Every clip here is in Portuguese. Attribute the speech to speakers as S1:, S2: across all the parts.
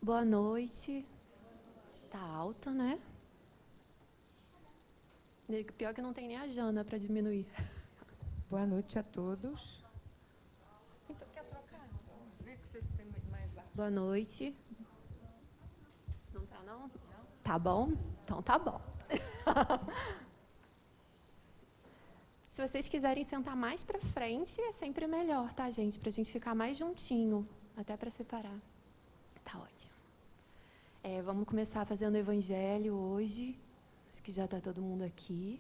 S1: Boa noite. Tá alto, né? Pior que não tem nem a Jana para diminuir.
S2: Boa noite a todos.
S3: Então, quer trocar? Vê que vocês têm mais baixo.
S1: Boa noite. Não tá, não? Não. Tá bom? Então tá bom. Se vocês quiserem sentar mais para frente, é sempre melhor, tá, gente? Pra gente ficar mais juntinho, até para separar. Tá ótimo. Vamos começar fazendo o evangelho hoje. Acho que já está todo mundo aqui.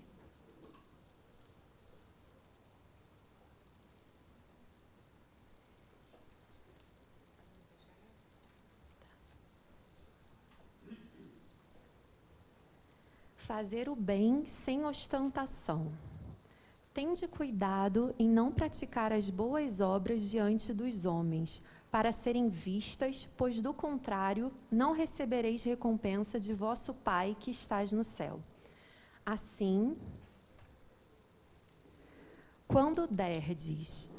S1: Fazer o bem sem ostentação. Tende cuidado em não praticar as boas obras diante dos homens, para serem vistas, pois do contrário não recebereis recompensa de vosso Pai que estás no céu. Assim, quando derdes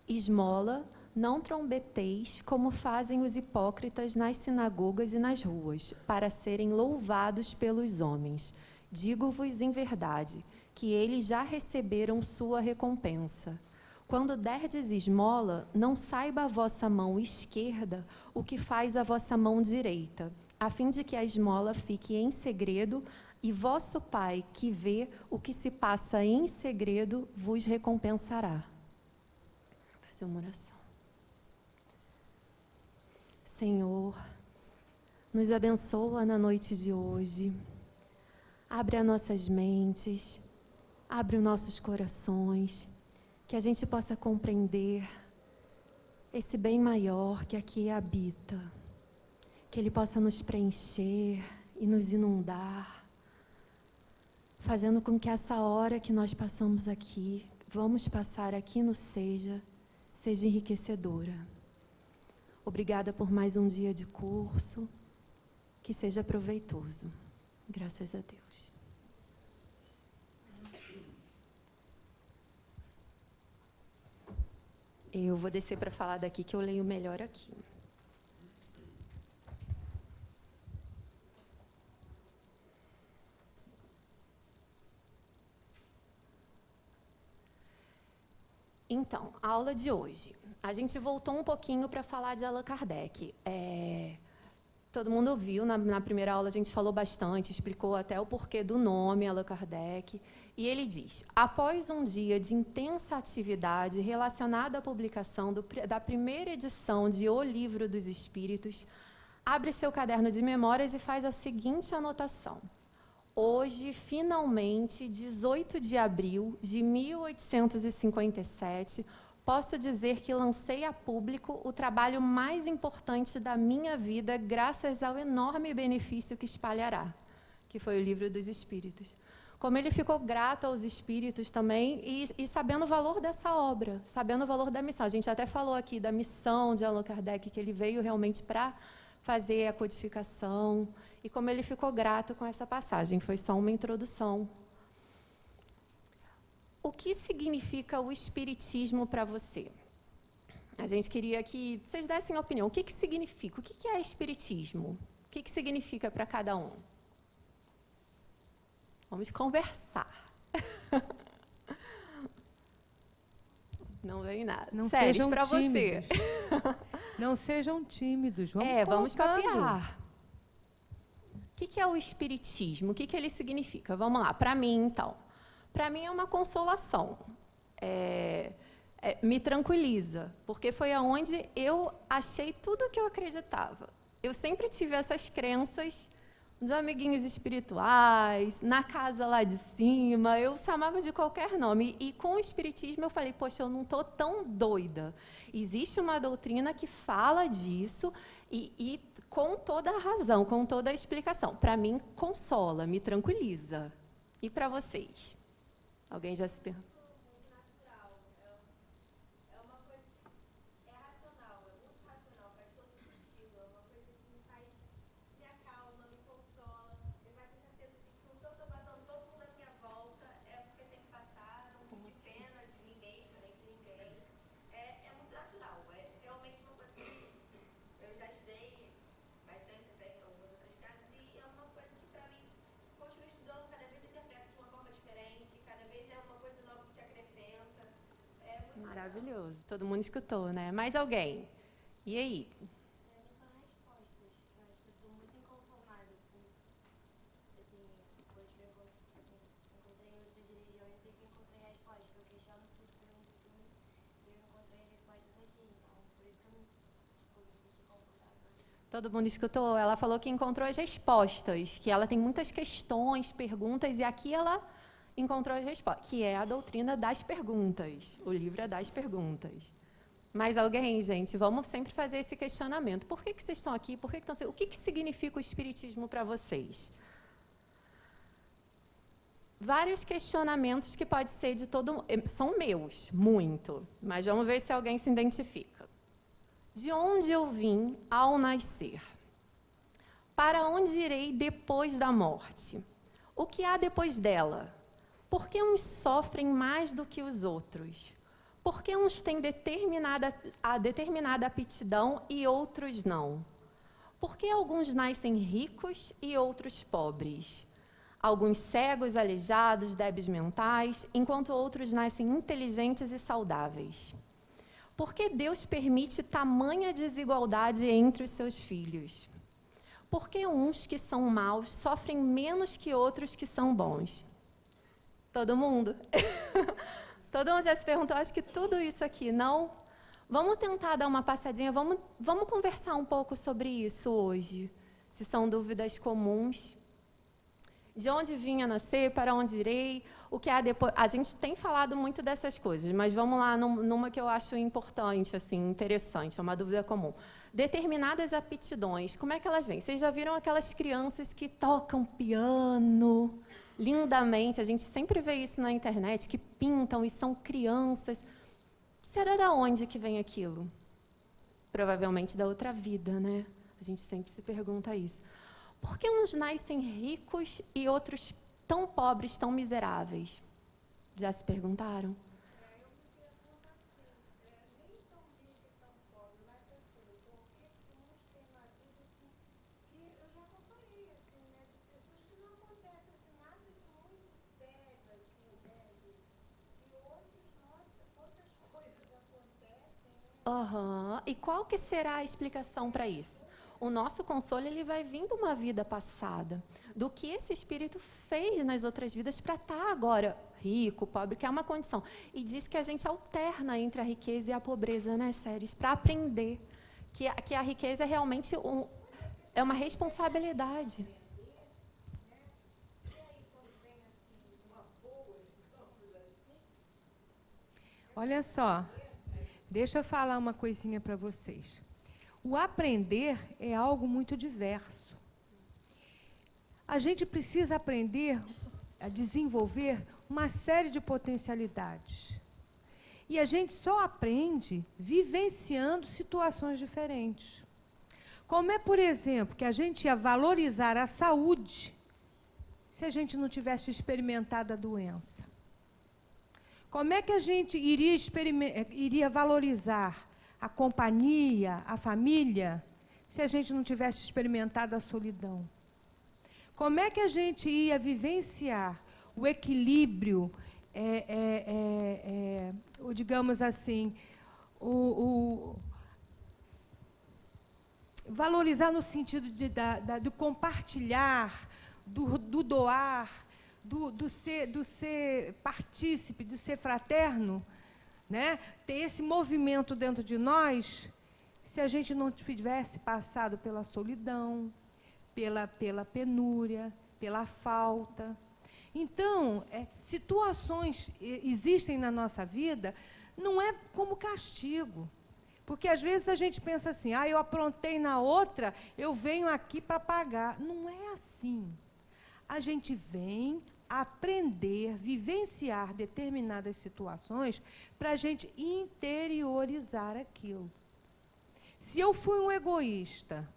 S1: esmola, não trombeteis como fazem os hipócritas nas sinagogas e nas ruas, para serem louvados pelos homens. Digo-vos em verdade, que eles já receberam sua recompensa. Quando derdes esmola, não saiba a vossa mão esquerda o que faz a vossa mão direita, a fim de que a esmola fique em segredo, e vosso Pai, que vê o que se passa em segredo, vos recompensará. Vou fazer uma oração. Senhor, nos abençoa na noite de hoje. Abre as nossas mentes, abre os nossos corações, que a gente possa compreender esse bem maior que aqui habita, que Ele possa nos preencher e nos inundar, fazendo com que essa hora que nós passamos aqui, vamos passar aqui no seja enriquecedora. Obrigada por mais um dia de curso, que seja proveitoso. Graças a Deus. Eu vou descer para falar daqui, que eu leio melhor aqui. Então, a aula de hoje. A gente voltou um pouquinho para falar de Allan Kardec. Todo mundo ouviu, na primeira aula a gente falou bastante, explicou até o porquê do nome Allan Kardec. E ele diz: após um dia de intensa atividade relacionada à publicação da primeira edição de O Livro dos Espíritos, abre seu caderno de memórias e faz a seguinte anotação: hoje, finalmente, 18 de abril de 1857, posso dizer que lancei a público o trabalho mais importante da minha vida, graças ao enorme benefício que espalhará, que foi o Livro dos Espíritos. Como ele ficou grato aos espíritos também e sabendo o valor dessa obra, sabendo o valor da missão. A gente até falou aqui da missão de Allan Kardec, que ele veio realmente para fazer a codificação, e como ele ficou grato com essa passagem. Foi só uma introdução. O que significa o espiritismo para você? A gente queria que vocês dessem opinião. O que significa? O que é espiritismo? O que significa para cada um? Vamos conversar. Não vem nada.
S2: Não
S1: Sério,
S2: sejam
S1: para você.
S2: tímidos. Não sejam tímidos.
S1: Vamos
S2: colocando.
S1: papear. O que é o espiritismo? O que ele significa? Vamos lá. Para mim, então. Para mim é uma consolação. Me tranquiliza, porque foi aonde eu achei tudo o que eu acreditava. Eu sempre tive essas crenças dos amiguinhos espirituais, na casa lá de cima, eu chamava de qualquer nome. E com o espiritismo eu falei, poxa, eu não estou tão doida. Existe uma doutrina que fala disso e com toda a razão, com toda a explicação. Para mim, consola, me tranquiliza. E para vocês? Alguém já se perguntou? Maravilhoso. Todo mundo escutou, né? Mais alguém? E aí? Todo mundo escutou? Ela falou que encontrou as respostas, que ela tem muitas questões, perguntas, e aqui ela encontrou as respostas, que é a doutrina das perguntas. O livro é das perguntas. Mais alguém, gente? Vamos sempre fazer esse questionamento. Por que vocês estão aqui? Por que estão... O que significa o Espiritismo para vocês? Vários questionamentos que pode ser de todo... São meus, muito. Mas vamos ver se alguém se identifica. De onde eu vim ao nascer? Para onde irei depois da morte? O que há depois dela? Por que uns sofrem mais do que os outros? Por que uns têm determinada aptidão e outros não? Por que alguns nascem ricos e outros pobres? Alguns cegos, aleijados, débeis mentais, enquanto outros nascem inteligentes e saudáveis. Por que Deus permite tamanha desigualdade entre os seus filhos? Por que uns que são maus sofrem menos que outros que são bons? Todo mundo? Todo mundo já se perguntou, acho que tudo isso aqui, não? Vamos tentar dar uma passadinha, vamos conversar um pouco sobre isso hoje. Se são dúvidas comuns. De onde vim a nascer, para onde irei, o que há depois... A gente tem falado muito dessas coisas, mas vamos lá numa que eu acho importante, assim, interessante, é uma dúvida comum. Determinadas aptidões, como é que elas vêm? Vocês já viram aquelas crianças que tocam piano lindamente? A gente sempre vê isso na internet, que pintam e são crianças. Será da onde que vem aquilo? Provavelmente da outra vida, né? A gente sempre se pergunta isso. Por que uns nascem ricos e outros tão pobres, tão miseráveis? Já se perguntaram? Uhum. E qual que será a explicação para isso? O nosso consolo ele vai vir de uma vida passada, do que esse espírito fez nas outras vidas para estar agora rico, pobre, que é uma condição. E diz que a gente alterna entre a riqueza e a pobreza, né, Séries? Para aprender que a riqueza é realmente é uma responsabilidade.
S2: Olha só, deixa eu falar uma coisinha para vocês. O aprender é algo muito diverso. A gente precisa aprender a desenvolver uma série de potencialidades. E a gente só aprende vivenciando situações diferentes. Como é, por exemplo, que a gente ia valorizar a saúde se a gente não tivesse experimentado a doença? Como é que a gente iria valorizar a companhia, a família, se a gente não tivesse experimentado a solidão? Como é que a gente ia vivenciar o equilíbrio, digamos assim, valorizar no sentido do compartilhar, do doar, do ser partícipe, do ser fraterno, né? Ter esse movimento dentro de nós, se a gente não tivesse passado pela solidão, pela penúria, pela falta. Então, situações existem na nossa vida, não é como castigo. Porque às vezes a gente pensa assim, eu aprontei na outra, eu venho aqui para pagar. Não é assim. A gente vem aprender, vivenciar determinadas situações para a gente interiorizar aquilo. Se eu fui um egoísta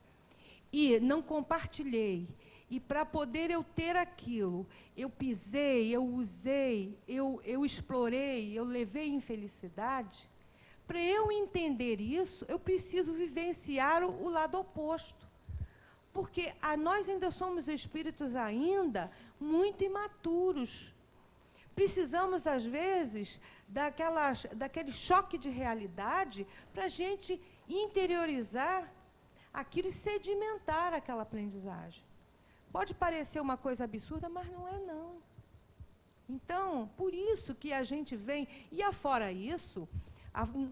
S2: e não compartilhei, e para poder eu ter aquilo, eu pisei, eu usei, eu explorei, eu levei infelicidade, para eu entender isso, eu preciso vivenciar o lado oposto. Porque nós ainda somos espíritos ainda muito imaturos. Precisamos, às vezes, daquele choque de realidade, para a gente interiorizar aquilo e sedimentar aquela aprendizagem. Pode parecer uma coisa absurda, mas não é, não. Então, por isso que a gente vem... E, afora isso,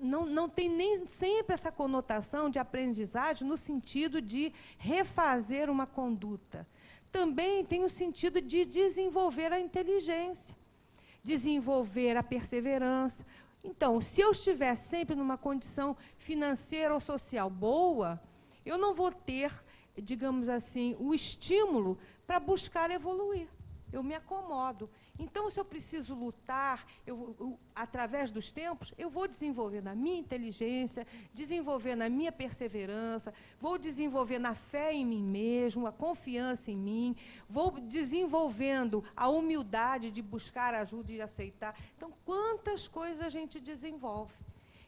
S2: não tem nem sempre essa conotação de aprendizagem no sentido de refazer uma conduta. Também tem o sentido de desenvolver a inteligência, desenvolver a perseverança. Então, se eu estiver sempre numa condição financeira ou social boa, eu não vou ter, digamos assim, o estímulo para buscar evoluir. Eu me acomodo. Então, se eu preciso lutar, através dos tempos, eu vou desenvolver na minha inteligência, desenvolver na minha perseverança, vou desenvolver na fé em mim mesmo, a confiança em mim, vou desenvolvendo a humildade de buscar ajuda e aceitar. Então, quantas coisas a gente desenvolve.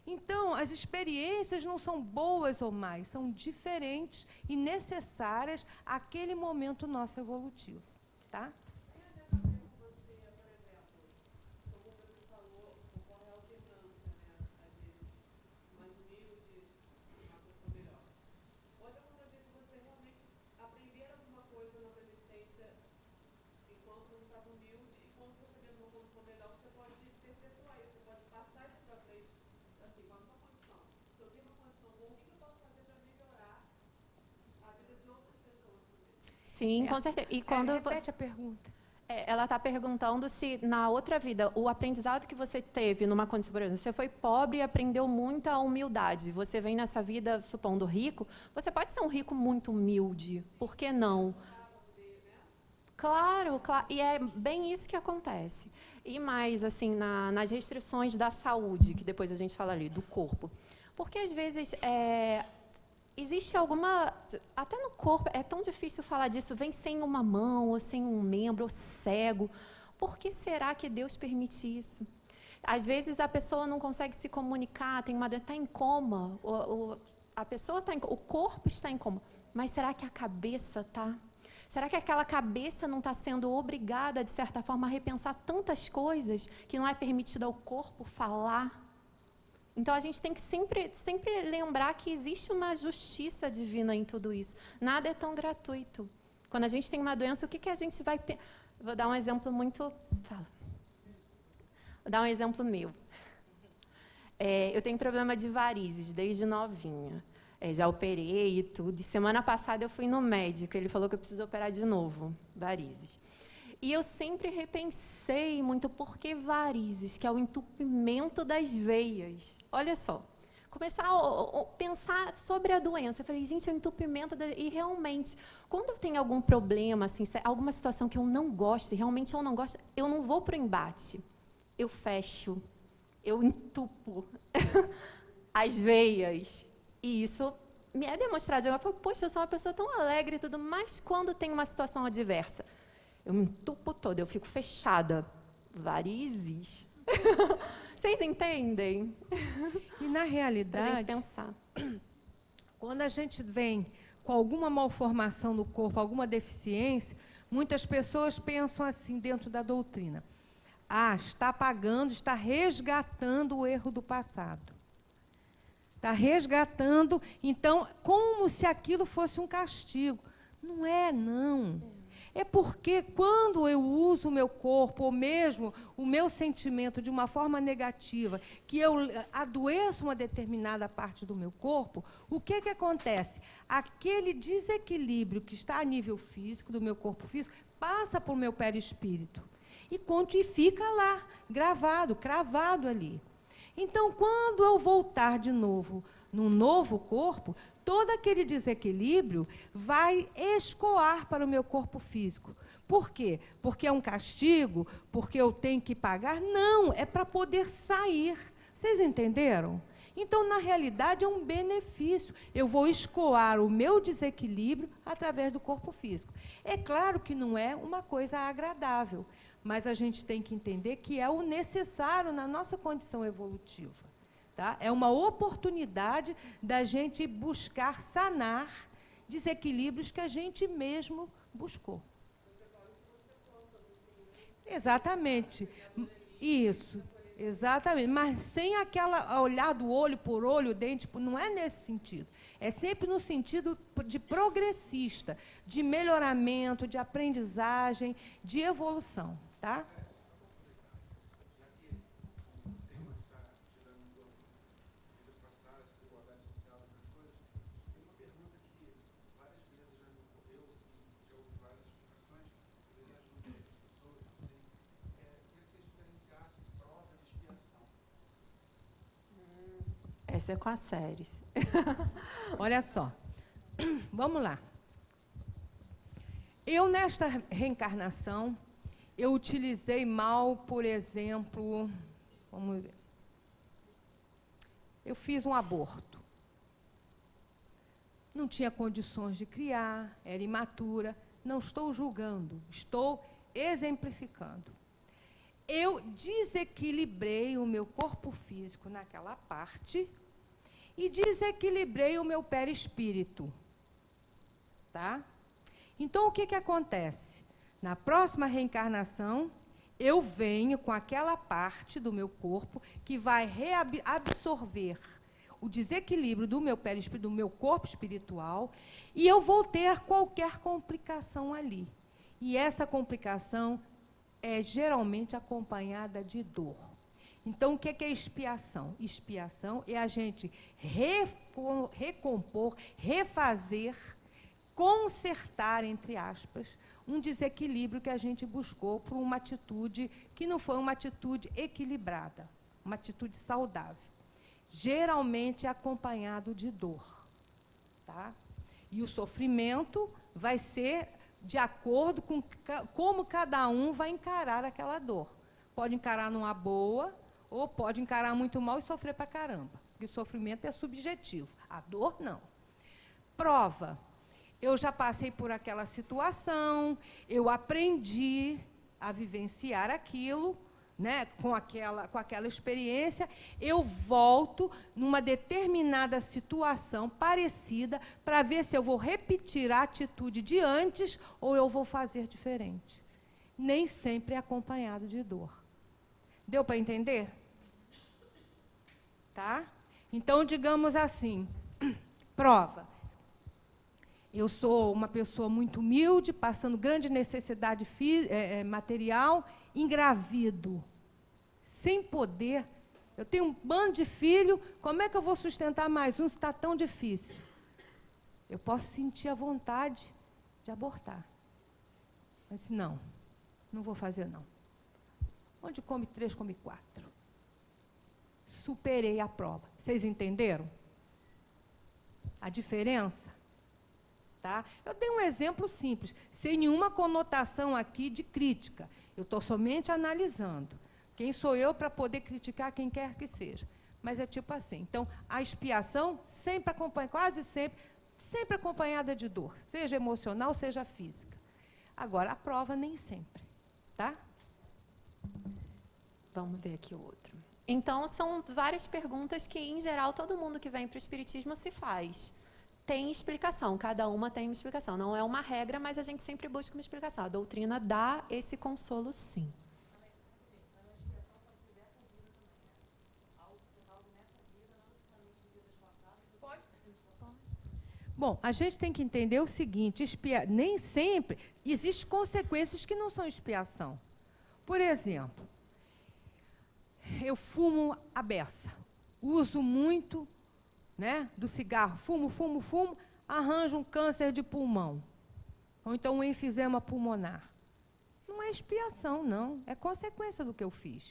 S2: Então, as experiências não são boas ou más, são diferentes e necessárias àquele momento nosso evolutivo. Tá?
S1: Sim, com certeza. E quando
S2: repete a pergunta.
S1: ela está perguntando se na outra vida, o aprendizado que você teve numa condição, por exemplo, você foi pobre e aprendeu muita humildade. Você vem nessa vida, supondo rico, você pode ser um rico muito humilde. Por que não? Claro, claro. E é bem isso que acontece. E mais, assim, nas restrições da saúde, que depois a gente fala ali, do corpo. Porque, às vezes, existe alguma... Até no corpo, é tão difícil falar disso, vem sem uma mão, ou sem um membro, ou cego. Por que será que Deus permite isso? Às vezes, a pessoa não consegue se comunicar, está em coma, a pessoa o corpo está em coma, mas será que a cabeça está? Será que aquela cabeça não está sendo obrigada, de certa forma, a repensar tantas coisas que não é permitido ao corpo falar? Então, a gente tem que sempre lembrar que existe uma justiça divina em tudo isso. Nada é tão gratuito. Quando a gente tem uma doença, o que a gente vai... Vou dar um exemplo muito... Vou dar um exemplo meu. Eu tenho problema de varizes desde novinha. Já operei e tudo. E semana passada eu fui no médico. Ele falou que eu preciso operar de novo, varizes. E eu sempre repensei muito por que varizes, que é o entupimento das veias. Olha só, começar a pensar sobre a doença. Eu falei, gente, é o entupimento E realmente, quando eu tenho algum problema, assim, alguma situação que eu não gosto, e realmente eu não gosto, eu não vou para o embate. Eu fecho, eu entupo as veias. E isso me é demonstrado. Eu falo, poxa, eu sou uma pessoa tão alegre e tudo, mas quando tem uma situação adversa, eu me entupo toda, eu fico fechada. Varizes. Vocês entendem?
S2: E, na realidade,
S1: a gente pensar.
S2: Quando a gente vem com alguma malformação no corpo, alguma deficiência, muitas pessoas pensam assim dentro da doutrina. Está pagando, está resgatando o erro do passado. Está resgatando, então, como se aquilo fosse um castigo. Não é, não. É porque quando eu uso o meu corpo, ou mesmo o meu sentimento de uma forma negativa, que eu adoeço uma determinada parte do meu corpo, o que acontece? Aquele desequilíbrio que está a nível físico, do meu corpo físico, passa para o meu perispírito. E fica lá, gravado, cravado ali. Então, quando eu voltar de novo num novo corpo, todo aquele desequilíbrio vai escoar para o meu corpo físico. Por quê? Porque é um castigo? Porque eu tenho que pagar? Não, é para poder sair. Vocês entenderam? Então, na realidade, é um benefício. Eu vou escoar o meu desequilíbrio através do corpo físico. É claro que não é uma coisa agradável, mas a gente tem que entender que é o necessário na nossa condição evolutiva. Tá? É uma oportunidade da gente buscar sanar desequilíbrios que a gente mesmo buscou. Exatamente. Isso. Exatamente, mas sem aquela olhar do olho por olho, dente por, não é nesse sentido. É sempre no sentido de progressista, de melhoramento, de aprendizagem, de evolução, tá?
S1: Essa é com a séries.
S2: Olha só, vamos lá. Eu, nesta reencarnação, eu utilizei mal, por exemplo, vamos ver, eu fiz um aborto. Não tinha condições de criar, era imatura. Não estou julgando, estou exemplificando. Eu desequilibrei o meu corpo físico naquela parte e desequilibrei o meu perispírito. Tá? Então, o que acontece? Na próxima reencarnação, eu venho com aquela parte do meu corpo que vai absorver o desequilíbrio do meu perispírito, do meu corpo espiritual, e eu vou ter qualquer complicação ali. E essa complicação é geralmente acompanhada de dor. Então, o que é expiação? Expiação é a gente recompor, refazer, consertar, entre aspas, um desequilíbrio que a gente buscou por uma atitude que não foi uma atitude equilibrada, uma atitude saudável. Geralmente é acompanhado de dor. Tá? E o sofrimento vai ser de acordo com como cada um vai encarar aquela dor. Pode encarar numa boa, ou pode encarar muito mal e sofrer pra caramba. Porque o sofrimento é subjetivo, a dor não. Prova. Eu já passei por aquela situação, eu aprendi a vivenciar aquilo, né, com aquela experiência, eu volto numa determinada situação parecida para ver se eu vou repetir a atitude de antes ou eu vou fazer diferente. Nem sempre é acompanhado de dor. Deu para entender? Tá? Então, digamos assim, prova. Eu sou uma pessoa muito humilde, passando grande necessidade material, engravido, sem poder. Eu tenho um bando de filho, como é que eu vou sustentar mais um se está tão difícil? Eu posso sentir a vontade de abortar. Mas não, não vou fazer não. Onde come 3, come 4. Superei a prova. Vocês entenderam? A diferença? Tá? Eu dei um exemplo simples, sem nenhuma conotação aqui de crítica. Eu estou somente analisando. Quem sou eu para poder criticar quem quer que seja? Mas é tipo assim. Então, a expiação sempre acompanha, quase sempre acompanhada de dor, seja emocional, seja física. Agora, a prova nem sempre. Tá?
S1: Vamos ver aqui o outro. Então, são várias perguntas que, em geral, todo mundo que vem para o Espiritismo se faz. Tem explicação, cada uma tem uma explicação. Não é uma regra, mas a gente sempre busca uma explicação. A doutrina dá esse consolo, sim.
S2: Bom, a gente tem que entender o seguinte, nem sempre existem consequências que não são expiação. Por exemplo, eu fumo a beça, uso muito, né, do cigarro, fumo, arranjo um câncer de pulmão, ou então um enfisema pulmonar. Não é expiação, não, é consequência do que eu fiz.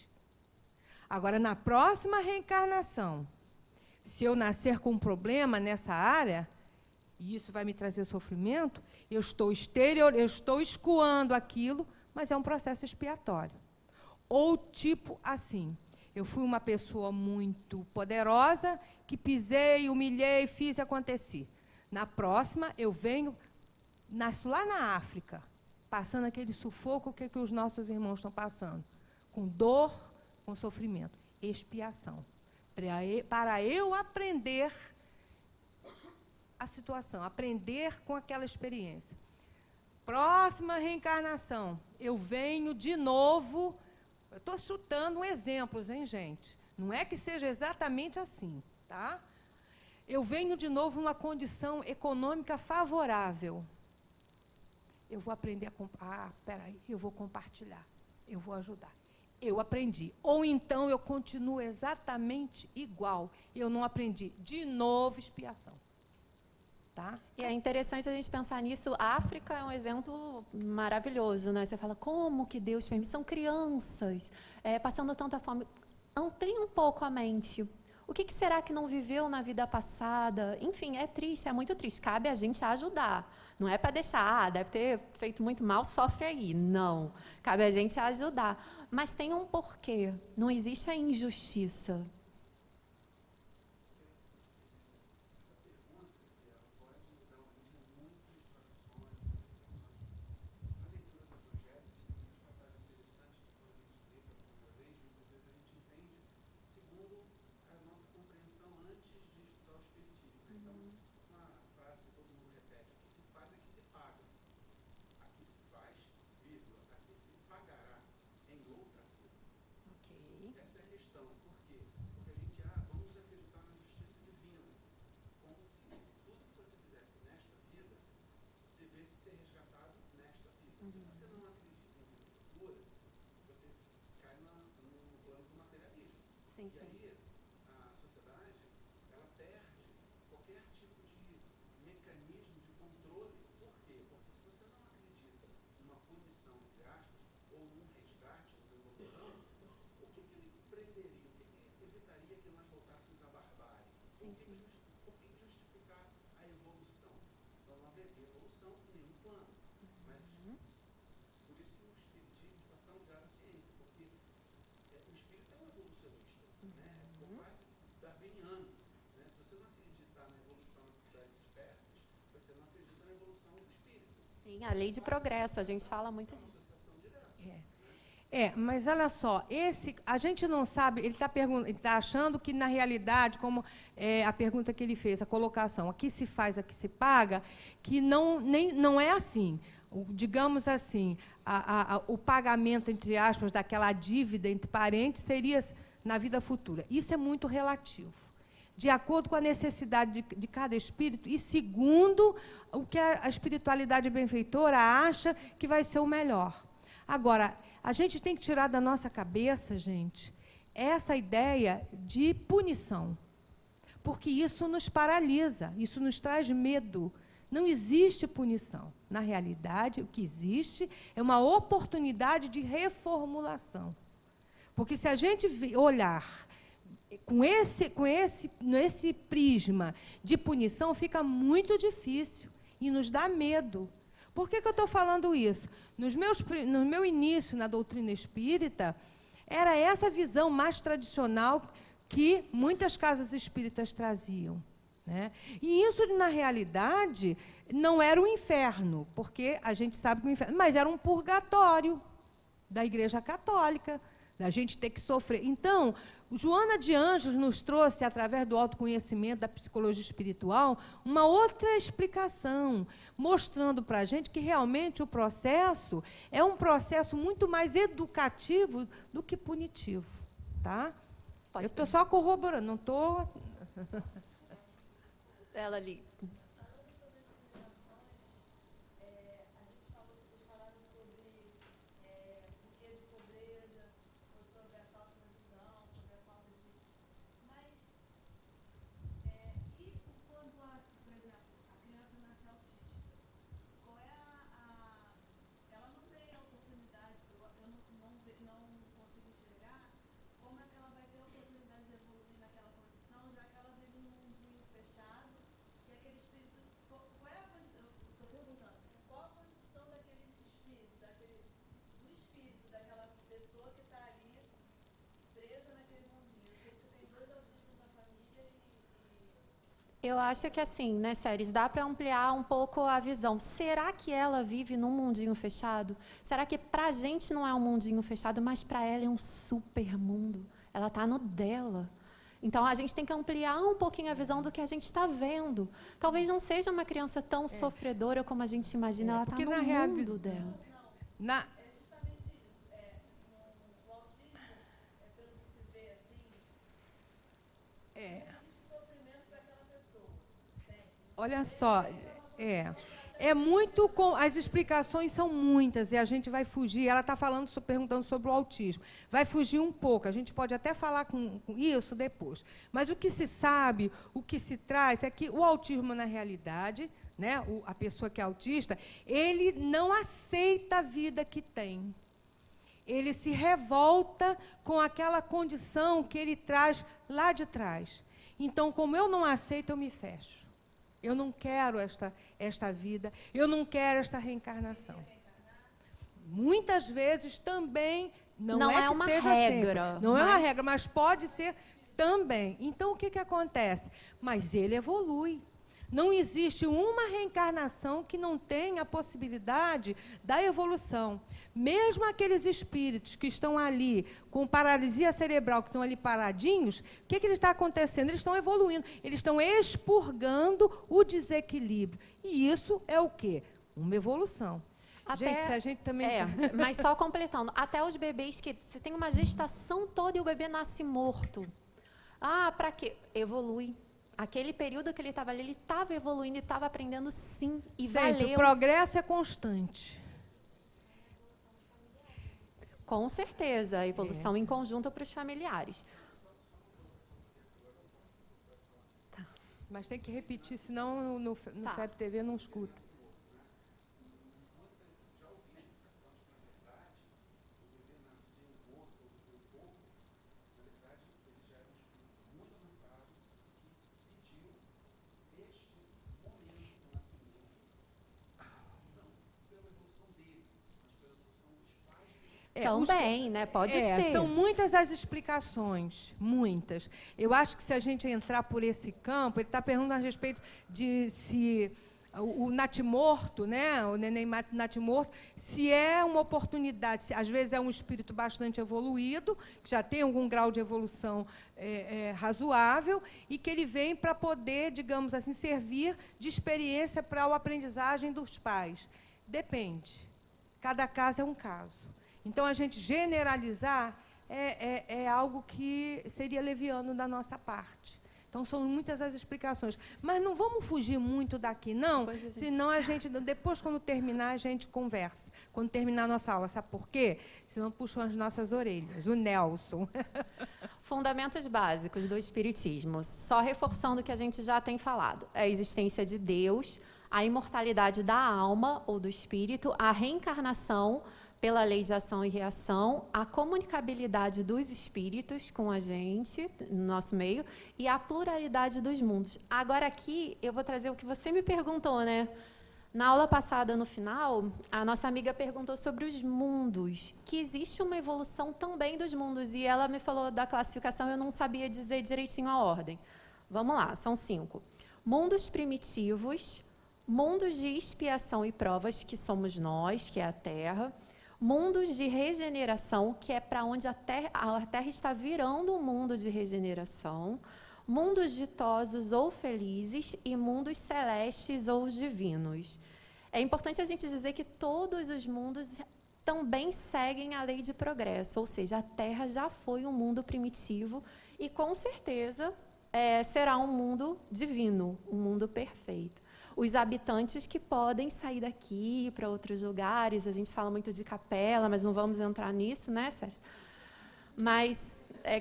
S2: Agora, na próxima reencarnação, se eu nascer com um problema nessa área, e isso vai me trazer sofrimento, eu estou escoando aquilo, mas é um processo expiatório. Ou tipo assim, eu fui uma pessoa muito poderosa, que pisei, humilhei, fiz e aconteci. Na próxima, eu nasço lá na África, passando aquele sufoco que os nossos irmãos estão passando, com dor, com sofrimento. Expiação. Para eu aprender a situação, aprender com aquela experiência. Próxima reencarnação, eu venho de novo, Eu estou chutando exemplos, hein, gente? Não é que seja exatamente assim, tá? Eu venho de novo numa condição econômica favorável. Eu vou aprender peraí, eu vou compartilhar, eu vou ajudar. Eu aprendi. Ou então eu continuo exatamente igual. Eu não aprendi. De novo, expiação. Tá?
S1: E é interessante a gente pensar nisso. A África é um exemplo maravilhoso, né? Você fala, como que Deus permite? São crianças passando tanta fome. Amplie um pouco a mente. O que será que não viveu na vida passada? Enfim, é triste, é muito triste. Cabe a gente ajudar. Não é para deixar, deve ter feito muito mal, sofre aí. Não. Cabe a gente ajudar. Mas tem um porquê. Não existe a injustiça. Sim, sim.
S4: E aí, a sociedade, ela perde qualquer tipo de mecanismo de controle. Por quê? Porque se você não acredita numa punição, entre aspas, ou num resgate, numa evolução, o que ele prenderia? O que evitaria que nós voltássemos à barbárie? Por que justificar a evolução? Não haveria evolução em nenhum plano. Mas, por isso que o espiritismo está tão ligado à ciência, porque o espírito é um evolucionista. Darwiniano. Né? Se você não acreditar na evolução das espécies, você não acredita na evolução do espírito.
S1: Sim, a lei de progresso, a gente fala muito disso.
S2: Mas olha só, a gente não sabe, ele está achando que, na realidade, como a pergunta que ele fez, a colocação, aqui se faz, aqui se paga, que não é assim. Digamos assim, o pagamento, entre aspas, daquela dívida entre parentes seria na vida futura. Isso é muito relativo, de acordo com a necessidade de cada espírito e segundo o que a espiritualidade benfeitora acha que vai ser o melhor. Agora, a gente tem que tirar da nossa cabeça, gente, essa ideia de punição, porque isso nos paralisa, isso nos traz medo. Não existe punição. Na realidade, o que existe é uma oportunidade de reformulação. Porque se a gente olhar nesse prisma de punição, fica muito difícil e nos dá medo. Por que eu estou falando isso? No meu início na doutrina espírita, era essa visão mais tradicional que muitas casas espíritas traziam. Né? E isso, na realidade, não era o inferno, porque a gente sabe que o inferno, mas era um purgatório da Igreja Católica, da gente ter que sofrer. Então, Joana de Ângeles nos trouxe, através do autoconhecimento da psicologia espiritual, uma outra explicação, mostrando para a gente que realmente o processo é um processo muito mais educativo do que punitivo. Tá? Eu estou só corroborando, não estou...
S1: Ela ali. Eu acho que assim, né, Séries, dá para ampliar um pouco a visão. Será que ela vive num mundinho fechado? Será que para a gente não é um mundinho fechado, mas para ela é um super mundo? Ela está no dela. Então, a gente tem que ampliar um pouquinho a visão do que a gente está vendo. Talvez não seja uma criança tão sofredora como a gente imagina, ela está no mundo dela.
S2: Olha só, é muito as explicações são muitas e a gente vai fugir. Ela está perguntando sobre o autismo. Vai fugir um pouco. A gente pode até falar com isso depois. Mas o que se sabe, o que se traz é que o autismo na realidade, né, a pessoa que é autista, ele não aceita a vida que tem. Ele se revolta com aquela condição que ele traz lá de trás. Então, como eu não aceito, eu me fecho. Eu não quero esta vida, eu não quero esta reencarnação. Muitas vezes também não é uma regra. Sempre, não é uma regra, mas pode ser também. Então, o que acontece? Mas ele evolui. Não existe uma reencarnação que não tenha a possibilidade da evolução. Mesmo aqueles espíritos que estão ali com paralisia cerebral, que estão ali paradinhos, o que está acontecendo? Eles estão evoluindo, eles estão expurgando o desequilíbrio. E isso é o quê? Uma evolução. Gente, se a gente também...
S1: mas só completando, até os bebês que você tem uma gestação toda e o bebê nasce morto. Ah, para quê? Evolui. Aquele período que ele estava ali, ele estava evoluindo e estava aprendendo sim, e
S2: sempre,
S1: valeu.
S2: O progresso é constante.
S1: Com certeza, a evolução em conjunto para os familiares.
S2: Tá. Mas tem que repetir, senão no FEB TV não escuta.
S1: Também, né? Pode ser.
S2: São muitas as explicações, muitas. Eu acho que se a gente entrar por esse campo, ele está perguntando a respeito de se o natimorto, né, o neném natimorto, se é uma oportunidade, se às vezes é um espírito bastante evoluído, que já tem algum grau de evolução razoável, e que ele vem para poder, digamos assim, servir de experiência para a aprendizagem dos pais. Depende. Cada caso é um caso. Então, a gente generalizar é algo que seria leviano da nossa parte. Então, são muitas as explicações. Mas não vamos fugir muito daqui, não, senão a gente, depois, quando terminar, a gente conversa. Quando terminar a nossa aula, sabe por quê? Senão puxam as nossas orelhas. O Nelson.
S1: Fundamentos básicos do Espiritismo. Só reforçando o que a gente já tem falado. A existência de Deus, a imortalidade da alma ou do espírito, a reencarnação pela lei de ação e reação, a comunicabilidade dos espíritos com a gente, no nosso meio, e a pluralidade dos mundos. Agora aqui, eu vou trazer o que você me perguntou, né? Na aula passada, no final, a nossa amiga perguntou sobre os mundos, que existe uma evolução também dos mundos, e ela me falou da classificação, eu não sabia dizer direitinho a ordem. Vamos lá, são 5. Mundos primitivos, mundos de expiação e provas, que somos nós, que é a Terra, mundos de regeneração, que é para onde a terra está virando um mundo de regeneração, mundos ditosos ou felizes e mundos celestes ou divinos. É importante a gente dizer que todos os mundos também seguem a lei de progresso, ou seja, a Terra já foi um mundo primitivo e, com certeza, será um mundo divino, um mundo perfeito. Os habitantes que podem sair daqui para outros lugares, a gente fala muito de capela, mas não vamos entrar nisso, né, Sérgio? Mas,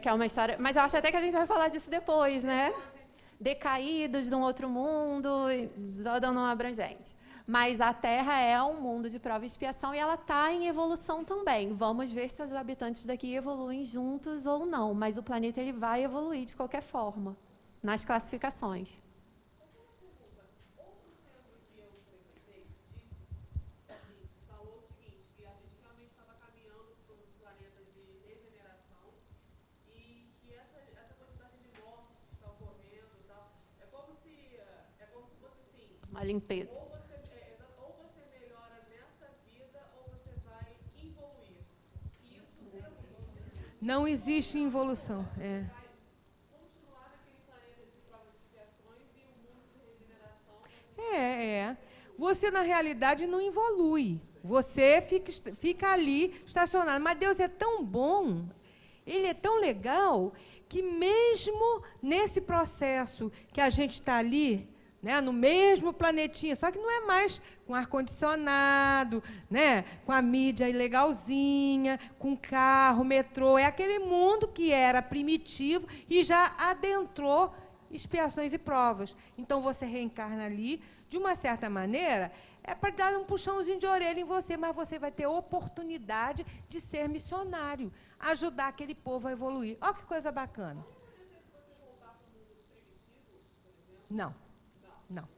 S1: que é uma história... Mas eu acho até que a gente vai falar disso depois, né? Decaídos de um outro mundo, só dando uma abrangente. Mas a Terra é um mundo de prova e expiação e ela está em evolução também. Vamos ver se os habitantes daqui evoluem juntos ou não, mas o planeta ele vai evoluir de qualquer forma, nas classificações. Uma limpeza.
S3: Ou você melhora nessa vida, ou você vai evoluir. Isso
S2: não existe evolução.
S3: Vai continuar naquele planeta de provas de expiações e o mundo de regeneração.
S2: Você, na realidade, não evolui. Você fica ali estacionado. Mas Deus é tão bom, Ele é tão legal, que mesmo nesse processo que a gente está ali, né, no mesmo planetinha, só que não é mais com ar-condicionado, né, com a mídia ilegalzinha, com carro, metrô, é aquele mundo que era primitivo e já adentrou expiações e provas. Então, você reencarna ali, de uma certa maneira, é para dar um puxãozinho de orelha em você, mas você vai ter oportunidade de ser missionário, ajudar aquele povo a evoluir. Olha que coisa bacana. Não. Não.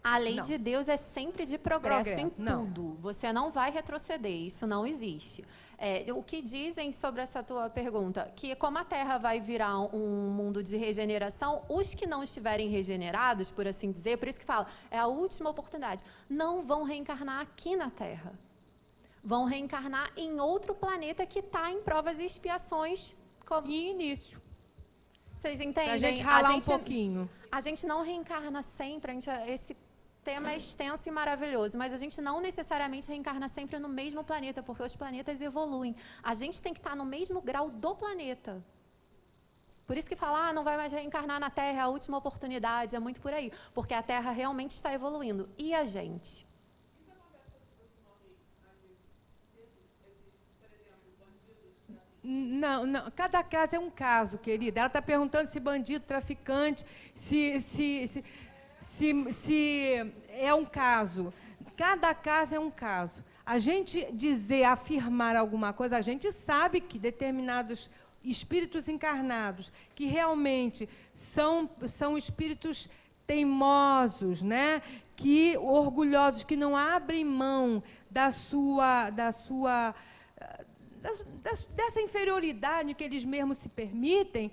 S1: A lei
S2: Não.
S1: de Deus é sempre de progresso em
S2: Não.
S1: tudo. Você não vai retroceder, isso não existe. O que dizem sobre essa tua pergunta? Que como a Terra vai virar um mundo de regeneração, os que não estiverem regenerados, por assim dizer, por isso que fala, é a última oportunidade, não vão reencarnar aqui na Terra. Vão reencarnar em outro planeta que está em provas e expiações.
S2: E início.
S1: Vocês entendem?
S2: Para a gente ralar um pouquinho.
S1: A gente não reencarna sempre, esse tema é extenso e maravilhoso, mas a gente não necessariamente reencarna sempre no mesmo planeta, porque os planetas evoluem. A gente tem que estar no mesmo grau do planeta. Por isso que falar, não vai mais reencarnar na Terra, é a última oportunidade, é muito por aí, porque a Terra realmente está evoluindo. E a gente?
S2: Não, não, cada caso é um caso, querida. Ela está perguntando se bandido, traficante, se é um caso. Cada caso é um caso. A gente afirmar alguma coisa, a gente sabe que determinados espíritos encarnados, que realmente são espíritos teimosos, né? Que orgulhosos, que não abrem mão dessa inferioridade que eles mesmos se permitem,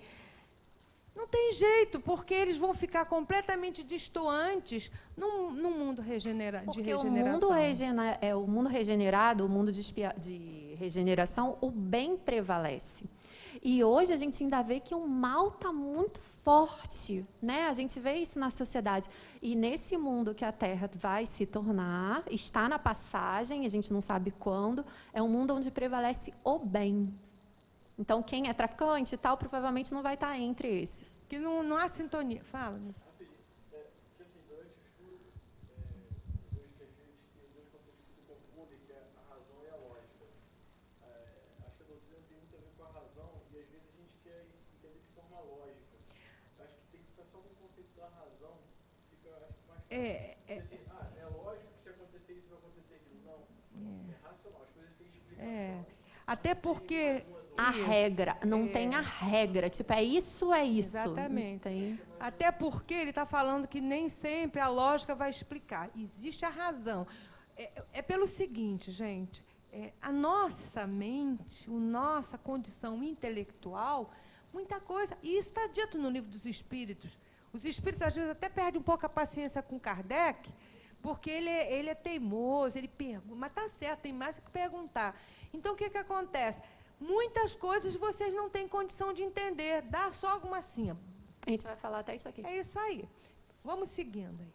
S2: não tem jeito, porque eles vão ficar completamente distoantes num mundo de regeneração.
S1: Porque o mundo regenerado, o mundo de regeneração, o bem prevalece. E hoje a gente ainda vê que o mal está muito forte, né? A gente vê isso na sociedade. E nesse mundo que a Terra vai se tornar, está na passagem, a gente não sabe quando, é um mundo onde prevalece o bem. Então, quem é traficante e tal, provavelmente não vai estar entre esses.
S2: Que não há sintonia. Fala. É lógico que se acontecer isso, vai acontecer aquilo. Não. É racional. As coisas têm explicação. Até porque...
S1: A regra, não tem a regra. Tipo, é isso.
S2: Exatamente.
S1: Tem.
S2: Até porque ele está falando que nem sempre a lógica vai explicar. Existe a razão. É pelo seguinte, gente. A nossa mente, a nossa condição intelectual, muita coisa... E isso está dito no Livro dos Espíritos. Os espíritos, às vezes, até perdem um pouco a paciência com Kardec, porque ele é teimoso, ele pergunta, mas está certo, tem mais que perguntar. Então, o que acontece? Muitas coisas vocês não têm condição de entender, dá só alguma sim.
S1: A gente vai falar até isso aqui.
S2: É isso aí. Vamos seguindo aí.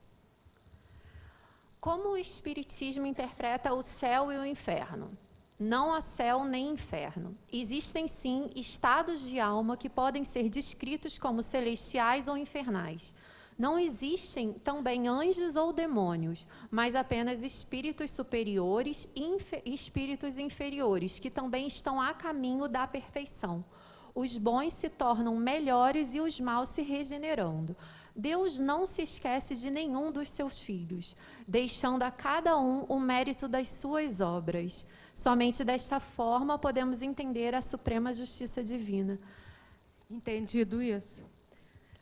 S1: Como o Espiritismo interpreta o céu e o inferno? Não há céu nem inferno. Existem, sim, estados de alma que podem ser descritos como celestiais ou infernais. Não existem também anjos ou demônios, mas apenas espíritos superiores e espíritos inferiores, que também estão a caminho da perfeição. Os bons se tornam melhores e os maus se regenerando. Deus não se esquece de nenhum dos seus filhos, deixando a cada um o mérito das suas obras. Somente desta forma podemos entender a suprema justiça divina.
S2: Entendido isso?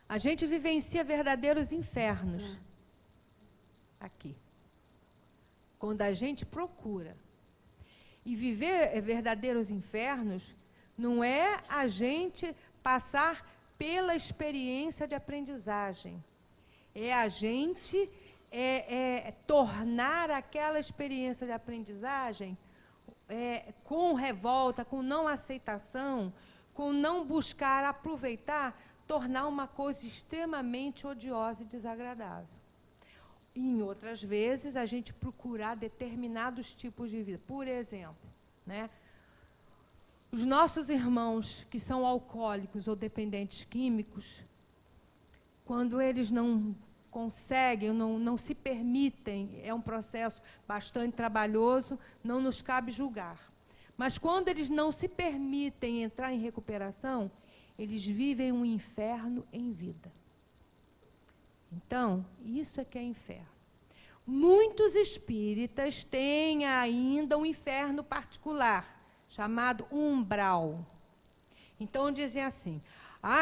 S2: A gente vivencia verdadeiros infernos aqui. Quando a gente procura. E viver verdadeiros infernos não é a gente passar pela experiência de aprendizagem. É a gente tornar aquela experiência de aprendizagem com revolta, com não aceitação, com não buscar aproveitar, tornar uma coisa extremamente odiosa e desagradável. E, em outras vezes, a gente procurar determinados tipos de vida. Por exemplo, né, Os nossos irmãos que são alcoólicos ou dependentes químicos, quando eles não conseguem, não se permitem, é um processo bastante trabalhoso, não nos cabe julgar. Mas quando eles não se permitem entrar em recuperação, eles vivem um inferno em vida. Então, isso é que é inferno. Muitos espíritas têm ainda um inferno particular, chamado umbral. Então, dizem assim,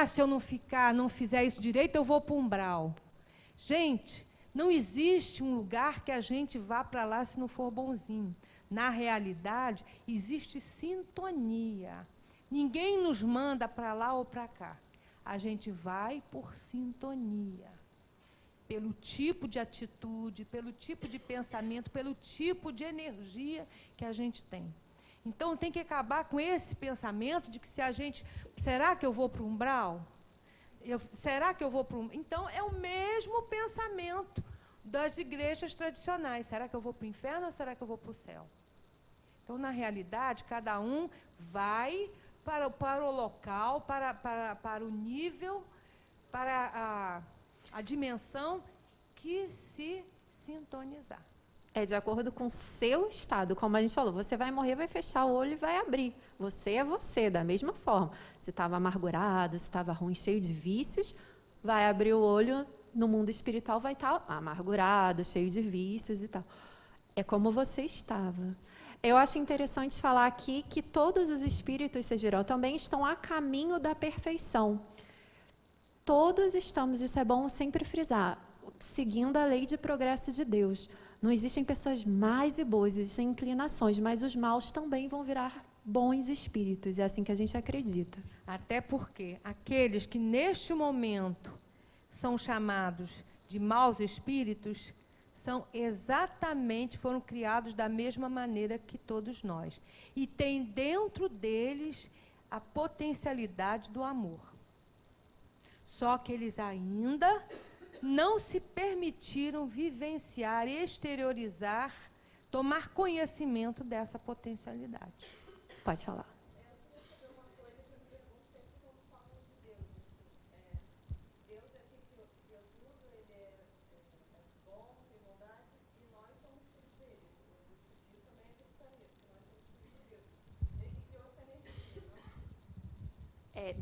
S2: se eu não fizer isso direito, eu vou para o umbral. Gente, não existe um lugar que a gente vá para lá se não for bonzinho. Na realidade, existe sintonia. Ninguém nos manda para lá ou para cá. A gente vai por sintonia. Pelo tipo de atitude, pelo tipo de pensamento, pelo tipo de energia que a gente tem. Então, tem que acabar com esse pensamento de que se a gente... Será que eu vou para o umbral? Será que eu vou para o... Então, é o mesmo pensamento das igrejas tradicionais. Será que eu vou para o inferno ou será que eu vou para o céu? Então, na realidade, cada um vai para o local, para o nível, para a dimensão que se sintonizar.
S1: É de acordo com o seu estado, como a gente falou, você vai morrer, vai fechar o olho e vai abrir. Você é você, da mesma forma. Se estava amargurado, se estava ruim, cheio de vícios, vai abrir o olho, no mundo espiritual vai estar amargurado, cheio de vícios e tal. É como você estava. Eu acho interessante falar aqui que todos os espíritos, vocês viram, também estão a caminho da perfeição. Todos estamos, isso é bom sempre frisar, seguindo a lei de progresso de Deus. Não existem pessoas mais e boas, existem inclinações, mas os maus também vão virar bons espíritos. É assim que a gente acredita.
S2: Até porque aqueles que neste momento são chamados de maus espíritos foram criados da mesma maneira que todos nós. E tem dentro deles a potencialidade do amor. Só que eles ainda não se permitiram vivenciar, exteriorizar, tomar conhecimento dessa potencialidade.
S1: Pode falar.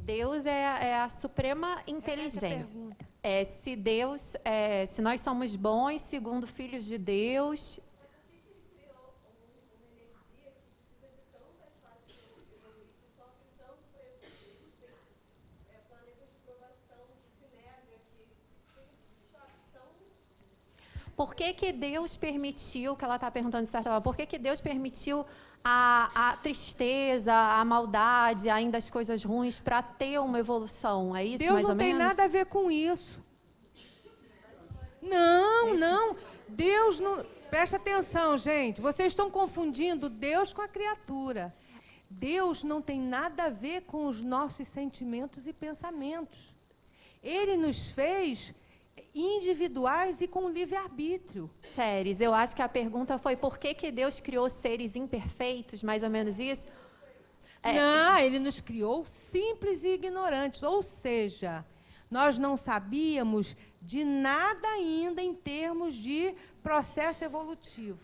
S1: Deus é a suprema inteligência. Se nós somos bons, segundo filhos de Deus. Por que Deus permitiu, que ela está perguntando de certa forma, por que Deus permitiu a tristeza, a maldade, ainda as coisas ruins, para ter uma evolução? É isso,
S2: Deus
S1: mais ou
S2: menos?
S1: menos?
S2: Deus não tem nada a ver com isso. Não. Deus não... Presta atenção, gente. Vocês estão confundindo Deus com a criatura. Deus não tem nada a ver com os nossos sentimentos e pensamentos. Ele nos fez individuais e com livre-arbítrio.
S1: Séries, eu acho que a pergunta foi por que Deus criou seres imperfeitos, mais ou menos isso?
S2: Não, ele nos criou simples e ignorantes, ou seja, nós não sabíamos de nada ainda em termos de processo evolutivo.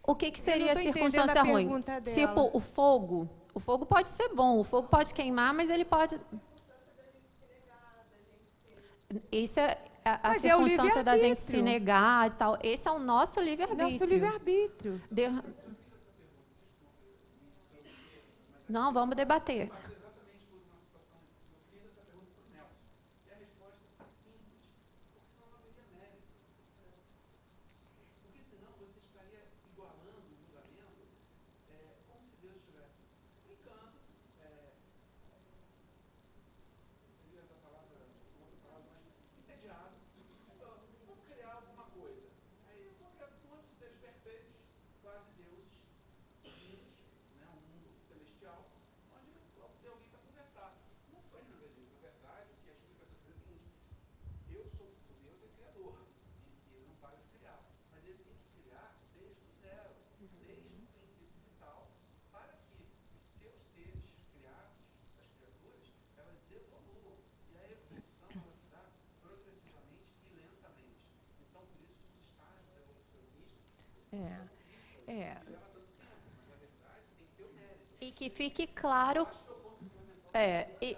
S1: O que seria circunstância ruim? Tipo, o fogo. O fogo pode ser bom, o fogo pode queimar, mas ele pode... Isso é a circunstância da gente se negar e tal. Esse é o nosso livre-arbítrio.
S2: Nosso livre-arbítrio.
S1: Não, vamos debater.
S4: Deus é criador, e ele não para de criar. Mas ele tem que criar desde o zero, desde o princípio vital, para que os seus seres criados, as criaturas, elas evoluam. E a evolução ela se dá progressivamente e lentamente. Então, por isso, os estágios evolucionistas leva tanto tempo, mas na verdade tem que ter o mérito.
S1: E que fique claro.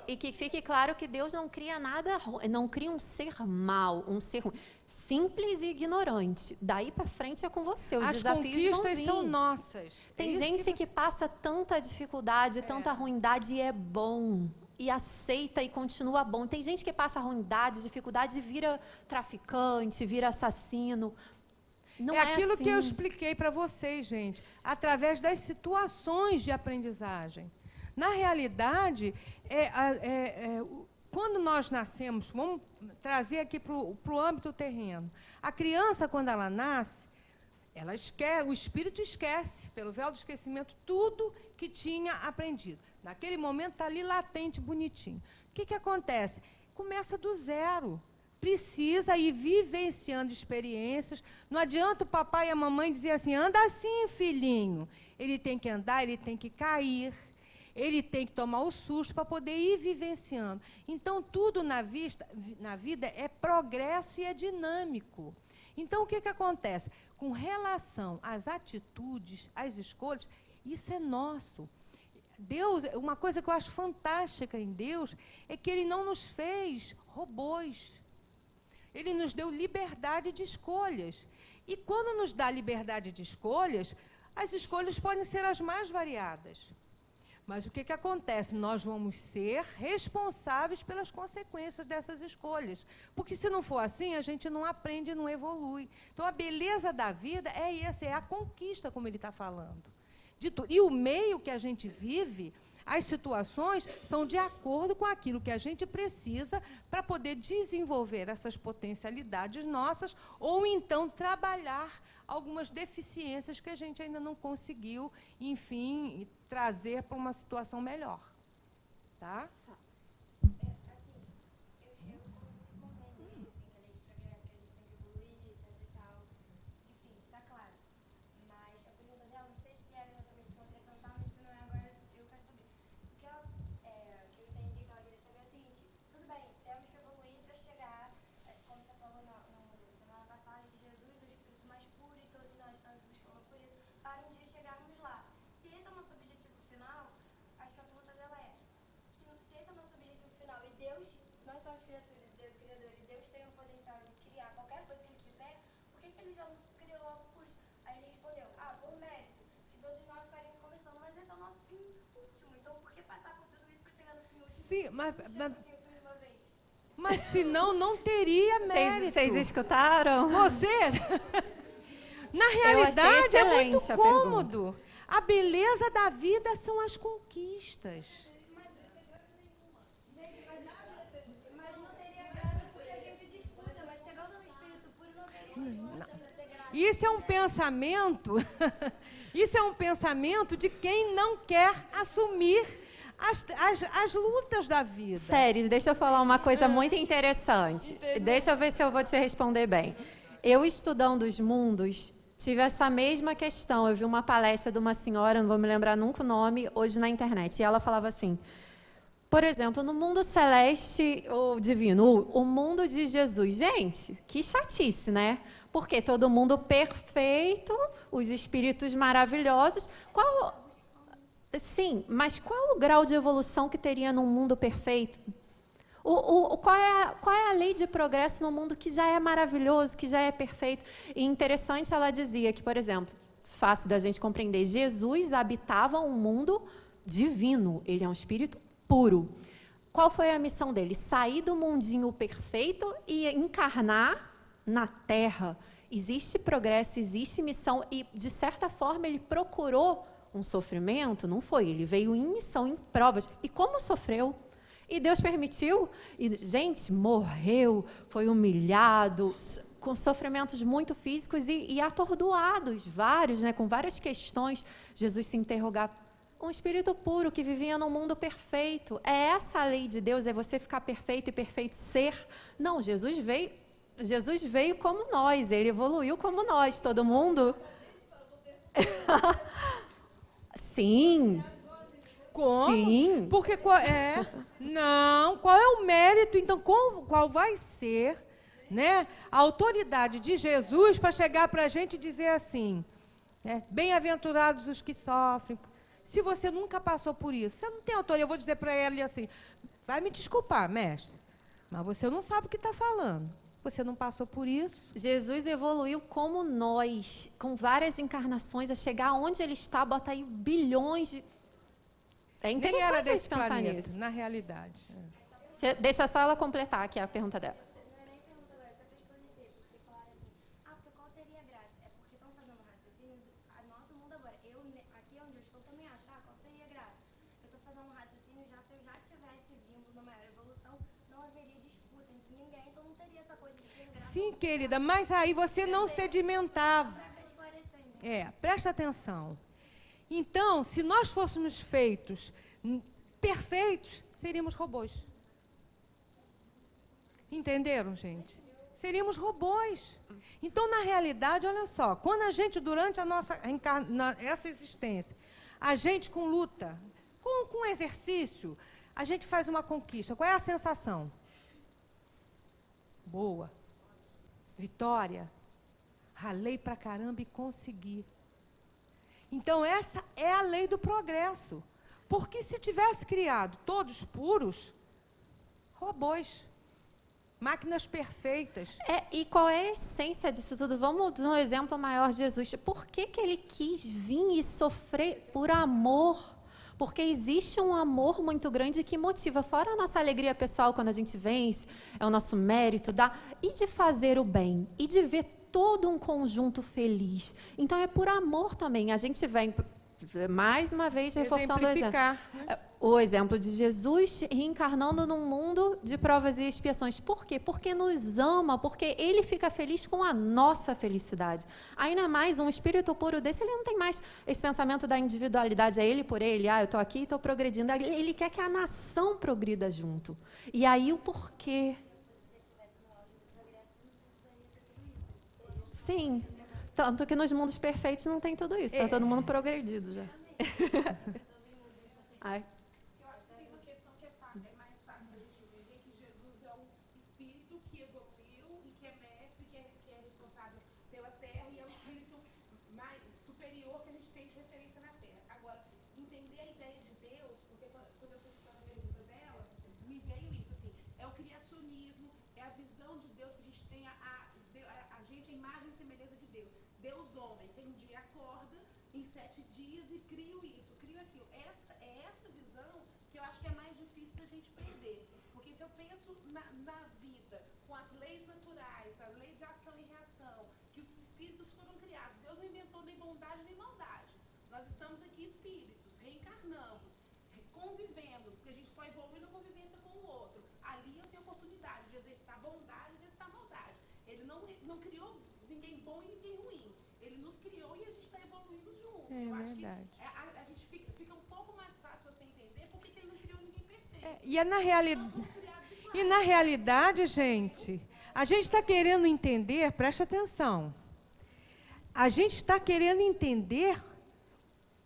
S1: E que fique claro que Deus não cria nada, não cria um ser mau, um ser ruim, simples e ignorante. Daí para frente é com você, os
S2: As
S1: desafios vão
S2: conquistas
S1: vir.
S2: são nossas.
S1: Tem
S2: É isso
S1: gente que passa tanta dificuldade, tanta ruindade e é bom. E aceita e continua bom. Tem gente que passa ruindade, dificuldade e vira traficante, vira assassino. Não é
S2: aquilo
S1: assim.
S2: que eu expliquei para vocês, gente, através das situações de aprendizagem. Na realidade, quando nós nascemos, vamos trazer aqui para o âmbito terreno. A criança, quando ela nasce, o espírito esquece, pelo véu do esquecimento, tudo que tinha aprendido. Naquele momento está ali latente, bonitinho. O que acontece? Começa do zero. Precisa ir vivenciando experiências. Não adianta o papai e a mamãe dizer assim, anda assim, filhinho. Ele tem que andar, ele tem que cair. Ele tem que tomar o susto para poder ir vivenciando. Então, tudo na vida é progresso e é dinâmico. Então, o que acontece? Com relação às atitudes, às escolhas, isso é nosso. Deus, uma coisa que eu acho fantástica em Deus é que Ele não nos fez robôs. Ele nos deu liberdade de escolhas. E quando nos dá liberdade de escolhas, as escolhas podem ser as mais variadas. Mas o que acontece? Nós vamos ser responsáveis pelas consequências dessas escolhas. Porque se não for assim, a gente não aprende e não evolui. Então, a beleza da vida é essa, é a conquista, como ele está falando. E o meio que a gente vive, as situações são de acordo com aquilo que a gente precisa para poder desenvolver essas potencialidades nossas ou então trabalhar algumas deficiências que a gente ainda não conseguiu, enfim, trazer para uma situação melhor. Tá? Sim, mas senão não teria mérito.
S1: Vocês escutaram?
S2: Você, na realidade, é muito cômodo. A beleza da vida são as conquistas. Isso é um pensamento, isso é um pensamento de quem não quer assumir as lutas da vida.
S1: Sério, deixa eu falar uma coisa muito interessante.
S2: Entendeu?
S1: Deixa eu ver se eu vou te responder bem. Eu, estudando os mundos, tive essa mesma questão. Eu vi uma palestra de uma senhora, não vou me lembrar nunca o nome, hoje na internet. E ela falava assim, por exemplo, no mundo celeste ou divino, o mundo de Jesus. Gente, que chatice, né? Porque todo mundo perfeito, os espíritos maravilhosos. Sim, mas qual o grau de evolução que teria num mundo perfeito? Qual é a lei de progresso no mundo que já é maravilhoso, que já é perfeito? E interessante, ela dizia que, por exemplo, fácil da gente compreender, Jesus habitava um mundo divino, ele é um espírito puro. Qual foi a missão dele? Sair do mundinho perfeito e encarnar na Terra. Existe progresso, existe missão e, de certa forma, ele procurou um sofrimento? Não foi, ele veio em missão, em provas. E como sofreu? E Deus permitiu. E, gente, morreu, foi humilhado, com sofrimentos muito físicos e atordoados, vários, né, com várias questões. Jesus se interrogava. um espírito puro que vivia num mundo perfeito. É essa a lei de Deus, é você ficar perfeito e perfeito ser. Não, Jesus veio como nós, ele evoluiu como nós, todo mundo. Sim.
S2: Como?
S1: Sim.
S2: Porque qual é o mérito, então, qual vai ser, né, a autoridade de Jesus para chegar para a gente e dizer assim, né, bem-aventurados os que sofrem. Se você nunca passou por isso, você não tem autoridade. Eu vou dizer para ele assim, vai me desculpar, mestre, mas você não sabe o que está falando. Você não passou por isso.
S1: Jesus evoluiu como nós, com várias encarnações, a chegar onde ele está, bota aí bilhões de... É
S2: Nem
S1: interessante
S2: era
S1: a gente
S2: desse
S1: pensar
S2: planeta,
S1: nisso.
S2: na realidade.
S1: Deixa só ela completar aqui a pergunta dela.
S5: Não é nem pergunta agora, só para esclarecer, porque falaram assim, porque qual seria a graça? É porque estão fazendo raciocínio, nosso mundo agora, aqui onde eu estou também acho, qual seria a graça? Eu estou fazendo um raciocínio, se eu já tivesse vindo numa evolução, não haveria disputa entre ninguém, então não teria essa coisa de ter graça.
S2: Sim, querida, mas aí você não sedimentava.
S5: Para esclarecer, então.
S2: Presta atenção. Então, se nós fôssemos feitos perfeitos, seríamos robôs. Entenderam, gente? Seríamos robôs. Então, na realidade, olha só, quando a gente, durante a nossa essa existência, a gente com luta, com exercício, a gente faz uma conquista. Qual é a sensação? Boa. Vitória. Ralei pra caramba e consegui. Então, essa é a lei do progresso. Porque se tivesse criado todos puros, robôs, máquinas perfeitas.
S1: E qual é a essência disso tudo? Vamos dar um exemplo maior, Jesus. Por que ele quis vir e sofrer por amor? Porque existe um amor muito grande que motiva, fora a nossa alegria pessoal quando a gente vence, é o nosso mérito, e de fazer o bem, e de ver todo um conjunto feliz. Então, é por amor também. A gente vem, mais uma vez, reforçando o exemplo de Jesus reencarnando num mundo de provas e expiações. Por quê? Porque nos ama, porque ele fica feliz com a nossa felicidade. Ainda mais, um espírito puro desse, ele não tem mais esse pensamento da individualidade, é ele por ele, eu estou aqui e estou progredindo. Ele quer que a nação progrida junto. E aí o porquê. Sim, tanto que nos mundos perfeitos não tem tudo isso, está todo mundo progredido já. Ai.
S3: Eu acho que tem uma questão que é mais fácil a gente entender que Jesus é um espírito que evoluiu e que é mestre, que é responsável pela terra e é um espírito mais superior que a gente tem de referência na terra. Agora, entender a ideia de Deus, porque quando eu fui estudando a pergunta dela, me veio isso, assim, é o criacionismo, é a visão de Deus que a gente tem a gente, a imagem e semelhança de Deus. Deus homem, que um dia acorda em 7 dias e cria isso, cria aquilo. Essa visão que eu acho que é mais difícil da gente perder. Porque se eu penso na vida, com as leis naturais, a lei de ação e reação, que os espíritos foram criados, Deus não inventou nem bondade nem maldade. Nós estamos aqui espíritos, reencarnamos, convivemos, porque a gente só evolui na convivência com o outro. Ali eu tenho oportunidade de exercitar bondade e exercitar maldade. Ele não criou ninguém bom e ninguém ruim. Ele nos criou e a gente está evoluindo junto.
S2: É
S3: eu acho
S2: verdade.
S3: que a gente fica um pouco mais fácil você entender porque ele não criou ninguém perfeito.
S2: E na realidade, gente, a gente está querendo entender, presta atenção, a gente está querendo entender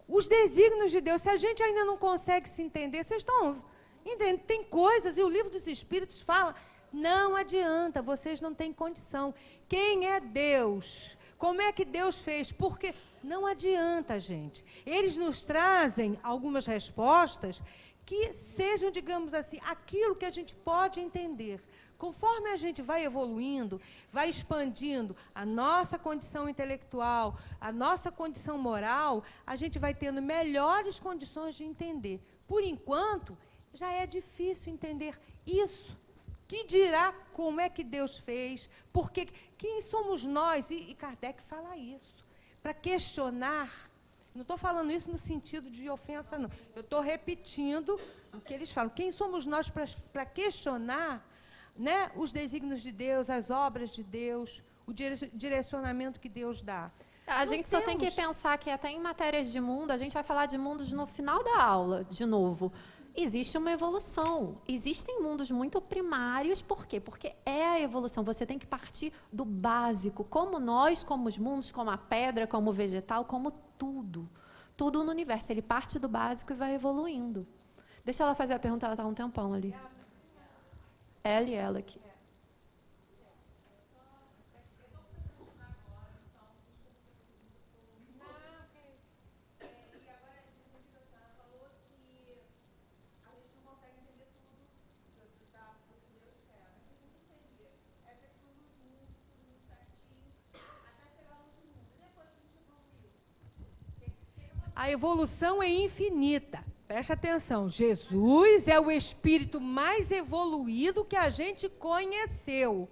S2: os desígnios de Deus. Se a gente ainda não consegue se entender, vocês estão entendendo? Tem coisas, e o livro dos Espíritos fala, não adianta, vocês não têm condição. Quem é Deus? Como é que Deus fez? Porque não adianta, gente. Eles nos trazem algumas respostas que sejam, digamos assim, aquilo que a gente pode entender. Conforme a gente vai evoluindo, vai expandindo a nossa condição intelectual, a nossa condição moral, a gente vai tendo melhores condições de entender. Por enquanto, já é difícil entender isso. Que dirá como é que Deus fez, porque quem somos nós? E Kardec fala isso, para questionar. Não estou falando isso no sentido de ofensa, não. Eu estou repetindo o que eles falam. Quem somos nós para questionar, né, os desígnios de Deus, as obras de Deus, o direcionamento que Deus dá?
S1: A
S2: Não
S1: gente só tem que
S2: temos.
S1: pensar que até em matérias de mundo, a gente vai falar de mundos no final da aula, de novo. Existe uma evolução. Existem mundos muito primários, por quê? Porque é a evolução. Você tem que partir do básico, como nós, como os mundos, como a pedra, como o vegetal, como tudo. Tudo no universo. Ele parte do básico e vai evoluindo. Deixa ela fazer a pergunta, ela está há um tempão ali. Ela e ela aqui.
S2: A evolução é infinita. Preste atenção. Jesus é o espírito mais evoluído que a gente conheceu.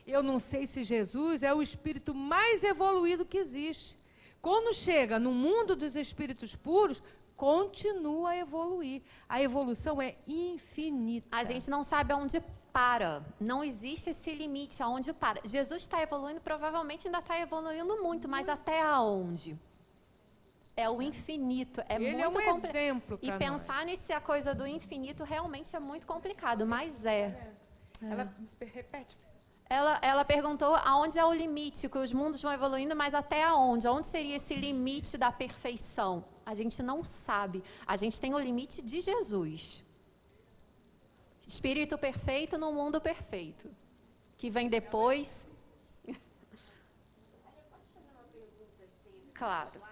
S2: Eu não sei se Jesus é o espírito mais evoluído que existe. Quando chega no mundo dos espíritos puros, continua a evoluir. A evolução é infinita.
S1: A gente não sabe aonde para. Não existe esse limite aonde para. Jesus está evoluindo, provavelmente ainda está evoluindo muito, mas até aonde? É o infinito. É
S2: Ele
S1: muito
S2: é um exemplo
S1: E
S2: para
S1: pensar nessa coisa do infinito realmente é muito complicado, mas é.
S2: Ela repete.
S1: Ela perguntou aonde é o limite, que os mundos vão evoluindo, mas até aonde? Onde seria esse limite da perfeição? A gente não sabe. A gente tem o limite de Jesus. Espírito perfeito no mundo perfeito. Que vem depois. Claro.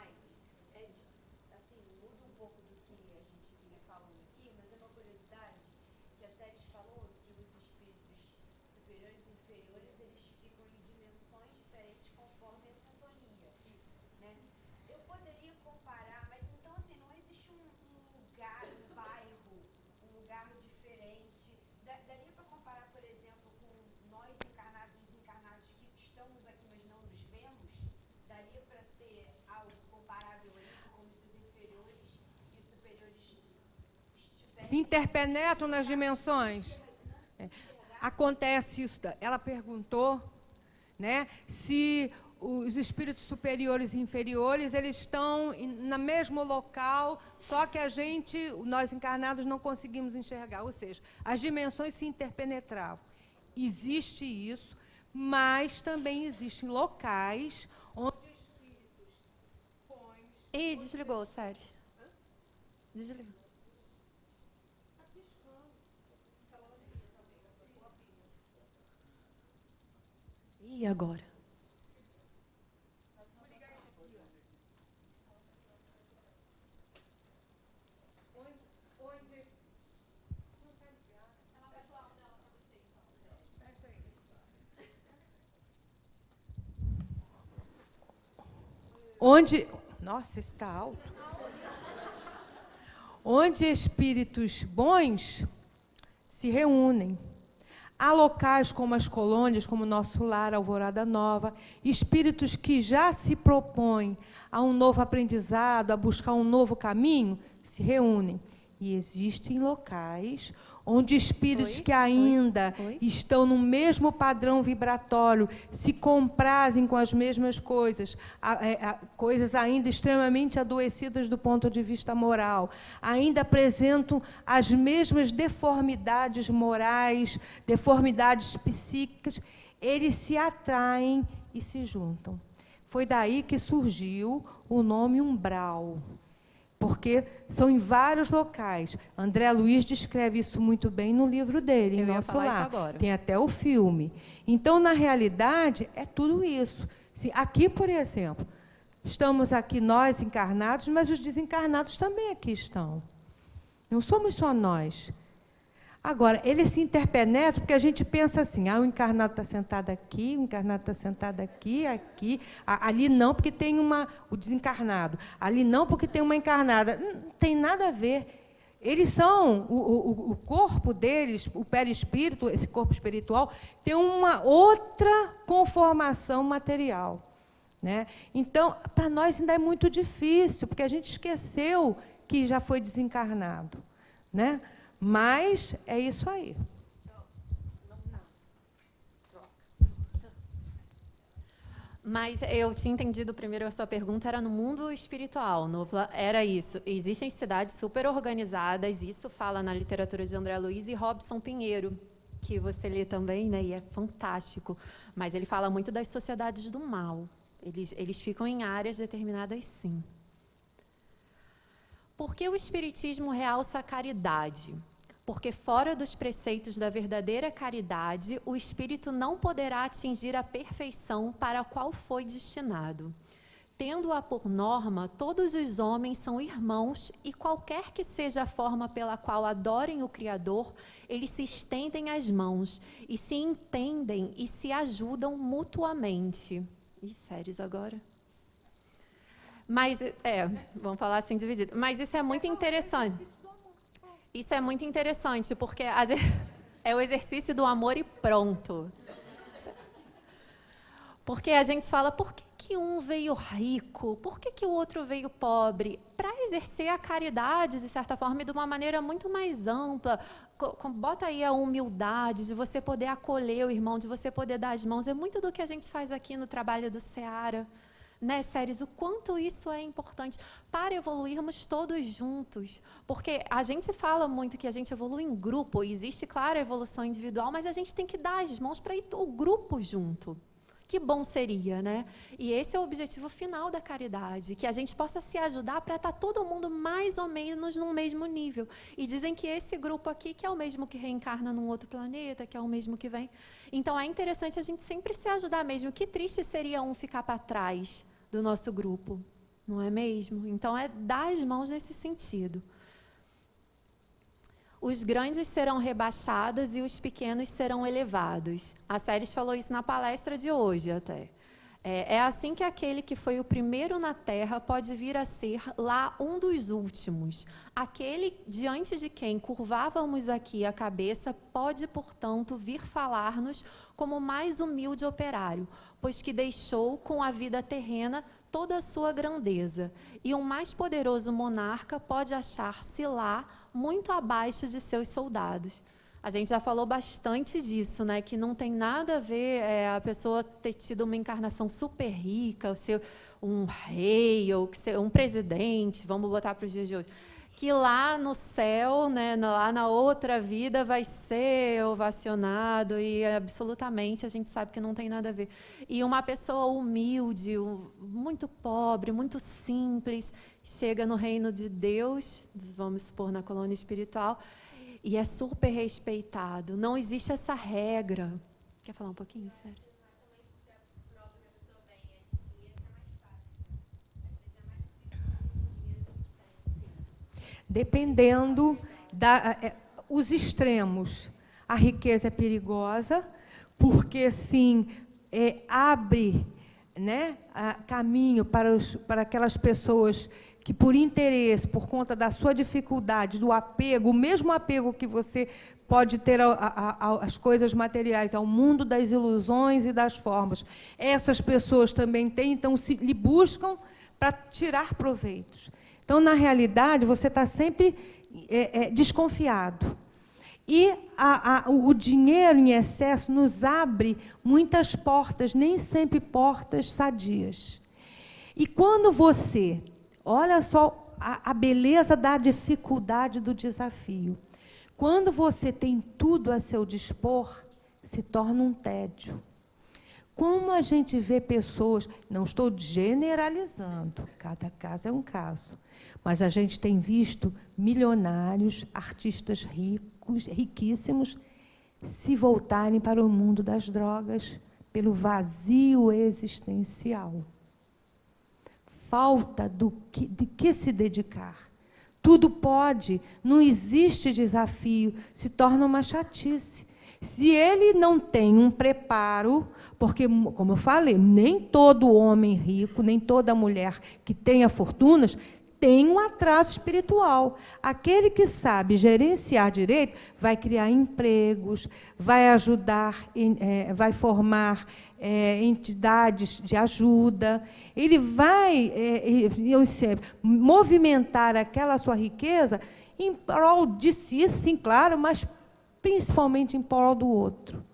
S2: Se interpenetram nas dimensões. Acontece isso. Ela perguntou, né, se os espíritos superiores e inferiores, eles estão no mesmo local, só que nós encarnados, não conseguimos enxergar. Ou seja, as dimensões se interpenetravam. Existe isso, mas também existem locais onde espíritos põem...
S1: Ih, desligou, sério. Desligou. E agora?
S2: Nossa, está alto. Onde espíritos bons se reúnem. Há locais como as colônias, como o nosso lar, Alvorada Nova, espíritos que já se propõem a um novo aprendizado, a buscar um novo caminho, se reúnem. E existem locais onde espíritos que ainda estão no mesmo padrão vibratório, se comprazem com as mesmas coisas, coisas ainda extremamente adoecidas do ponto de vista moral, ainda apresentam as mesmas deformidades morais, deformidades psíquicas, eles se atraem e se juntam. Foi daí que surgiu o nome umbral, porque são em vários locais. André Luiz descreve isso muito bem no livro dele, Em Nosso Lar. Tem até o filme. Então, na realidade, é tudo isso. Aqui, por exemplo, estamos aqui nós encarnados, mas os desencarnados também aqui estão. Não somos só nós. Agora, eles se interpenetram porque a gente pensa assim, o encarnado está sentado aqui, o encarnado está sentado aqui, aqui, ali não, porque tem o desencarnado, ali não, porque tem uma encarnada. Não tem nada a ver. Eles são, o corpo deles, o perispírito, esse corpo espiritual, tem uma outra conformação material. Né? Então, para nós ainda é muito difícil, porque a gente esqueceu que já foi desencarnado. Né? Mas é isso aí.
S1: Mas eu tinha entendido primeiro a sua pergunta, era no mundo espiritual. Era isso. Existem cidades super organizadas, isso fala na literatura de André Luiz e Robson Pinheiro, que você lê também, né? E é fantástico. Mas ele fala muito das sociedades do mal. Eles ficam em áreas determinadas, sim. Por que o Espiritismo realça a caridade? Porque fora dos preceitos da verdadeira caridade, o espírito não poderá atingir a perfeição para a qual foi destinado. Tendo-a por norma, todos os homens são irmãos e qualquer que seja a forma pela qual adorem o Criador, eles se estendem as mãos e se entendem e se ajudam mutuamente. Ih, sérios agora? Mas, vamos falar assim dividido. Mas isso é muito interessante. Isso é muito interessante, porque é o exercício do amor e pronto. Porque a gente fala, por que um veio rico? Por que o outro veio pobre? Para exercer a caridade, de certa forma, e de uma maneira muito mais ampla. Bota aí a humildade, de você poder acolher o irmão, de você poder dar as mãos. É muito do que a gente faz aqui no trabalho do Seara. Né, Séries, o quanto isso é importante para evoluirmos todos juntos. Porque a gente fala muito que a gente evolui em grupo, existe, claro, a evolução individual, mas a gente tem que dar as mãos para ir o grupo junto. Que bom seria, né? E esse é o objetivo final da caridade, que a gente possa se ajudar para estar todo mundo mais ou menos no mesmo nível. E dizem que esse grupo aqui, que é o mesmo que reencarna num outro planeta, que é o mesmo que vem. Então, é interessante a gente sempre se ajudar mesmo. Que triste seria um ficar para trás do nosso grupo, não é mesmo? Então, é dar as mãos nesse sentido. Os grandes serão rebaixados e os pequenos serão elevados. A Séries falou isso na palestra de hoje até. É assim que aquele que foi o primeiro na terra pode vir a ser lá um dos últimos. Aquele diante de quem curvávamos aqui a cabeça pode, portanto, vir falar-nos como mais humilde operário, pois que deixou com a vida terrena toda a sua grandeza. E um mais poderoso monarca pode achar-se lá muito abaixo de seus soldados. A gente já falou bastante disso, né? Que não tem nada a ver a pessoa ter tido uma encarnação super rica, ou ser um rei, ou ser um presidente, vamos botar para os dias de hoje. Que lá no céu, né, lá na outra vida, vai ser ovacionado, e absolutamente a gente sabe que não tem nada a ver. E uma pessoa humilde, muito pobre, muito simples, chega no reino de Deus, vamos supor, na colônia espiritual, e é super respeitado. Não existe essa regra. Quer falar um pouquinho, Sérgio?
S2: Dependendo os extremos. A riqueza é perigosa, porque, sim, abre, né, caminho para aquelas pessoas que, por interesse, por conta da sua dificuldade, do apego, o mesmo apego que você pode ter às coisas materiais, ao mundo das ilusões e das formas, essas pessoas também têm, então lhe buscam para tirar proveitos. Então, na realidade, você está sempre desconfiado. E o dinheiro em excesso nos abre muitas portas, nem sempre portas sadias. E quando você... Olha só a beleza da dificuldade do desafio. Quando você tem tudo a seu dispor, se torna um tédio. Como a gente vê pessoas, não estou generalizando, cada caso é um caso, mas a gente tem visto milionários, artistas ricos, riquíssimos, se voltarem para o mundo das drogas pelo vazio existencial. Falta de que se dedicar. Tudo pode, não existe desafio, se torna uma chatice. Se ele não tem um preparo, porque, como eu falei, nem todo homem rico, nem toda mulher que tenha fortunas, tem um atraso espiritual. Aquele que sabe gerenciar direito vai criar empregos, vai ajudar, vai formar entidades de ajuda, ele vai movimentar aquela sua riqueza em prol de si, sim, claro, mas principalmente em prol do outro.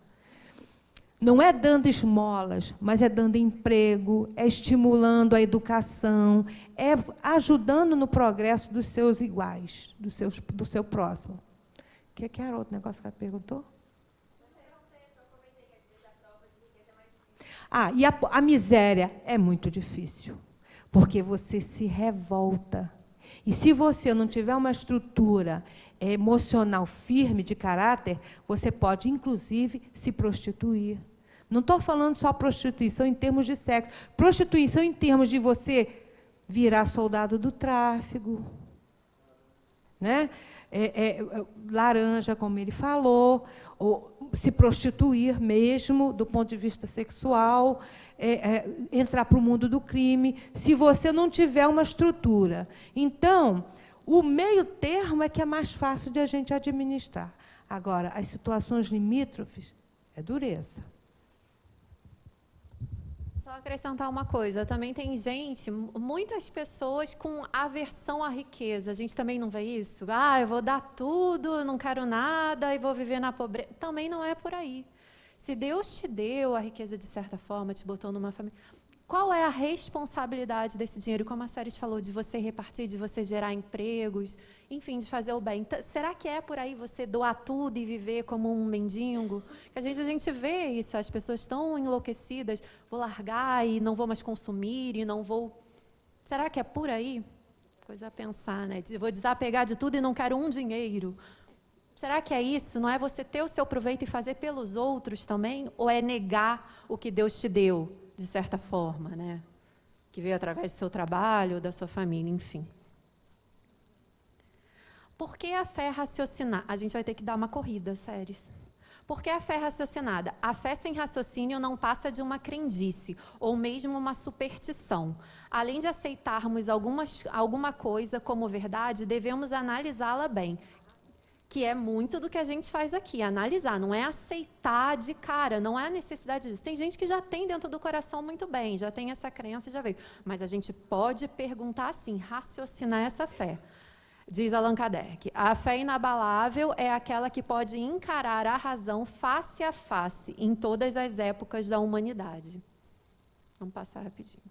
S2: Não é dando esmolas, mas é dando emprego, é estimulando a educação, é ajudando no progresso dos seus iguais, do seu próximo. O que era outro negócio que ela perguntou? E a miséria é muito difícil, porque você se revolta. E se você não tiver uma estrutura emocional firme, de caráter, você pode, inclusive, se prostituir. Não estou falando só prostituição em termos de sexo. Prostituição em termos de você virar soldado do tráfico, né? Laranja, como ele falou, ou se prostituir mesmo, do ponto de vista sexual, entrar para o mundo do crime, se você não tiver uma estrutura. Então, o meio termo é que é mais fácil de a gente administrar. Agora, as situações limítrofes é dureza.
S1: Só acrescentar uma coisa, também tem gente, muitas pessoas com aversão à riqueza. A gente também não vê isso? Eu vou dar tudo, não quero nada e vou viver na pobreza. Também não é por aí. Se Deus te deu a riqueza de certa forma, te botou numa família, qual é a responsabilidade desse dinheiro? Como a Séries falou, de você repartir, de você gerar empregos, enfim, de fazer o bem. Será que é por aí você doar tudo e viver como um mendigo? Às vezes a gente vê isso, as pessoas estão enlouquecidas, vou largar e não vou mais consumir e não vou... Será que é por aí? Coisa a pensar, né? Vou desapegar de tudo e não quero um dinheiro. Será que é isso? Não é você ter o seu proveito e fazer pelos outros também? Ou é negar o que Deus te deu, de certa forma, né? Que veio através do seu trabalho, da sua família, enfim. Por que a fé raciocinada? A gente vai ter que dar uma corrida, Séries. Por que a fé raciocinada? A fé sem raciocínio não passa de uma crendice, ou mesmo uma superstição. Além de aceitarmos alguma coisa como verdade, devemos analisá-la bem. Que é muito do que a gente faz aqui, analisar, não é aceitar de cara, não há necessidade disso. Tem gente que já tem dentro do coração muito bem, já tem essa crença, já veio. Mas a gente pode perguntar assim, raciocinar essa fé. Diz Allan Kardec, a fé inabalável é aquela que pode encarar a razão face a face em todas as épocas da humanidade. Vamos passar rapidinho.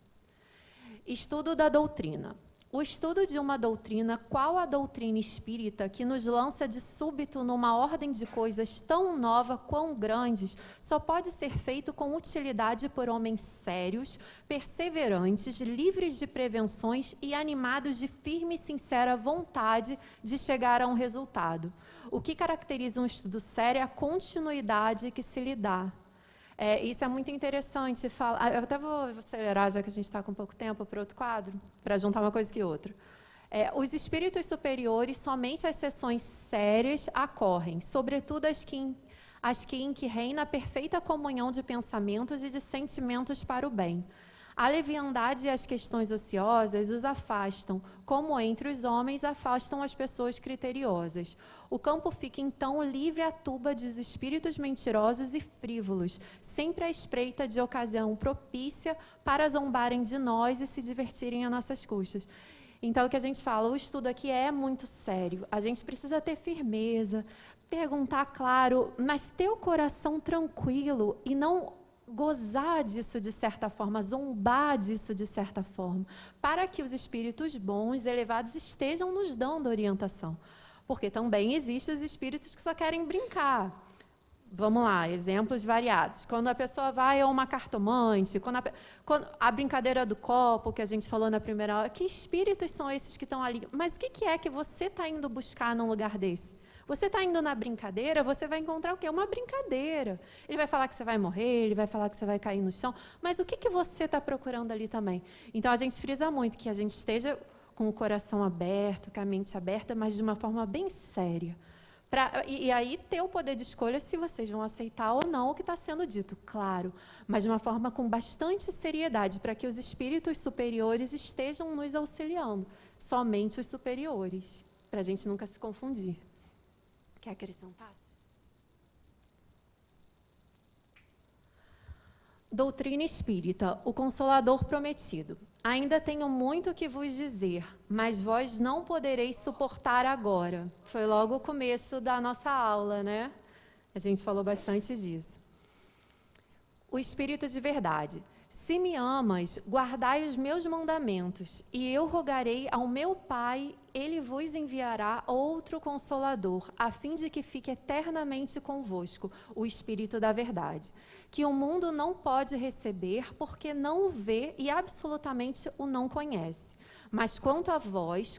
S1: Estudo da doutrina. O estudo de uma doutrina, qual a doutrina espírita, que nos lança de súbito numa ordem de coisas tão nova, quão grandes, só pode ser feito com utilidade por homens sérios, perseverantes, livres de prevenções e animados de firme e sincera vontade de chegar a um resultado. O que caracteriza um estudo sério é a continuidade que se lhe dá. Isso é muito interessante. Eu até vou acelerar, já que a gente está com pouco tempo, para outro quadro, para juntar uma coisa que outra. Os espíritos superiores, somente as sessões sérias ocorrem, sobretudo as em que reina a perfeita comunhão de pensamentos e de sentimentos para o bem. A leviandade e as questões ociosas os afastam, como entre os homens afastam as pessoas criteriosas. O campo fica, então, livre à tuba dos espíritos mentirosos e frívolos, sempre à espreita de ocasião propícia para zombarem de nós e se divertirem a nossas custas. Então, o que a gente fala, o estudo aqui é muito sério. A gente precisa ter firmeza, perguntar, claro, mas ter o coração tranquilo e não gozar disso de certa forma, zombar disso de certa forma, para que os espíritos bons, elevados, estejam nos dando orientação. Porque também existem os espíritos que só querem brincar. Vamos lá, exemplos variados. Quando a pessoa vai a uma cartomante, quando a brincadeira do copo, que a gente falou na primeira aula, que espíritos são esses que estão ali? Mas o que é que você está indo buscar num lugar desse? Você está indo na brincadeira, você vai encontrar o quê? Uma brincadeira. Ele vai falar que você vai morrer, ele vai falar que você vai cair no chão, mas o que você está procurando ali também? Então, a gente frisa muito que a gente esteja com o coração aberto, com a mente aberta, mas de uma forma bem séria. E aí ter o poder de escolha se vocês vão aceitar ou não o que está sendo dito, claro, mas de uma forma com bastante seriedade, para que os espíritos superiores estejam nos auxiliando, somente os superiores, para a gente nunca se confundir. Quer acrescentar? Doutrina espírita, o Consolador prometido. Ainda tenho muito que vos dizer, mas vós não podereis suportar agora. Foi logo o começo da nossa aula, né? A gente falou bastante disso. O Espírito de verdade. Se me amas, guardai os meus mandamentos, e eu rogarei ao meu Pai, ele vos enviará outro Consolador, a fim de que fique eternamente convosco, o Espírito da verdade, que o mundo não pode receber, porque não o vê e absolutamente o não conhece. Mas quanto a vós,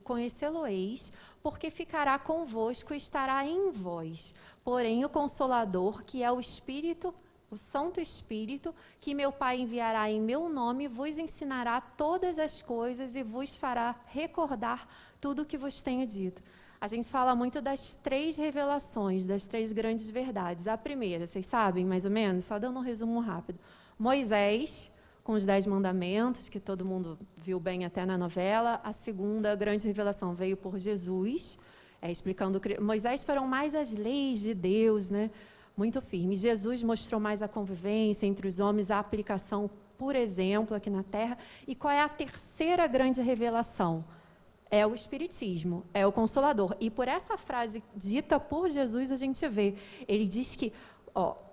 S1: conhecê-lo-eis, porque ficará convosco e estará em vós. Porém, o Consolador, que é o Espírito, o Santo Espírito, que meu Pai enviará em meu nome, vos ensinará todas as coisas e vos fará recordar tudo o que vos tenho dito. A gente fala muito das 3 revelações, das 3 grandes verdades. A primeira, vocês sabem, mais ou menos? Só dando um resumo rápido. Moisés, com os 10 mandamentos, que todo mundo viu bem até na novela. A segunda grande revelação veio por Jesus, explicando... Moisés foram mais as leis de Deus, né? Muito firme. Jesus mostrou mais a convivência entre os homens, a aplicação, por exemplo, aqui na Terra. E qual é a terceira grande revelação? É o Espiritismo, é o Consolador. E por essa frase dita por Jesus, a gente vê, ele diz que,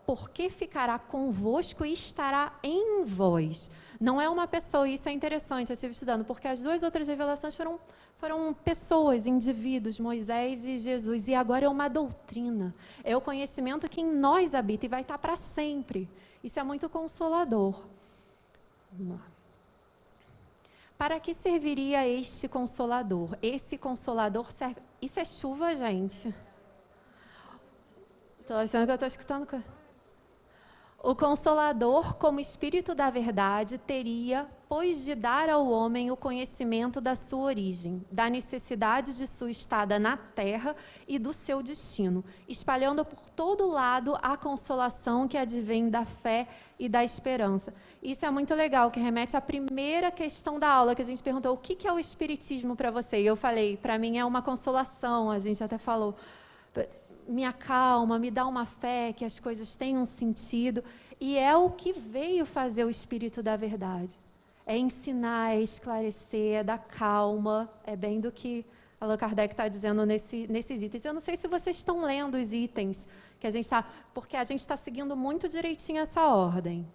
S1: porque ficará convosco e estará em vós. Não é uma pessoa, isso é interessante, eu estive estudando, porque as 2 outras revelações foram pessoas, indivíduos, Moisés e Jesus, e agora é uma doutrina, é o conhecimento que em nós habita e vai estar para sempre. Isso é muito consolador. Vamos lá. Para que serviria este Consolador? Esse Consolador serve... Isso é chuva, gente? Estou achando que eu estou escutando... O Consolador, como Espírito da verdade, teria, pois, de dar ao homem o conhecimento da sua origem, da necessidade de sua estada na terra e do seu destino, espalhando por todo lado a consolação que advém da fé e da esperança. Isso é muito legal, que remete à primeira questão da aula, que a gente perguntou, o que é o Espiritismo para você? E eu falei, para mim é uma consolação, a gente até falou... Me acalma, me dá uma fé, que as coisas tenham sentido. E é o que veio fazer o Espírito da verdade. É ensinar, é esclarecer, é dar calma. É bem do que Allan Kardec está dizendo nesses itens. Eu não sei se vocês estão lendo os itens, que a gente está, porque a gente está seguindo muito direitinho essa ordem.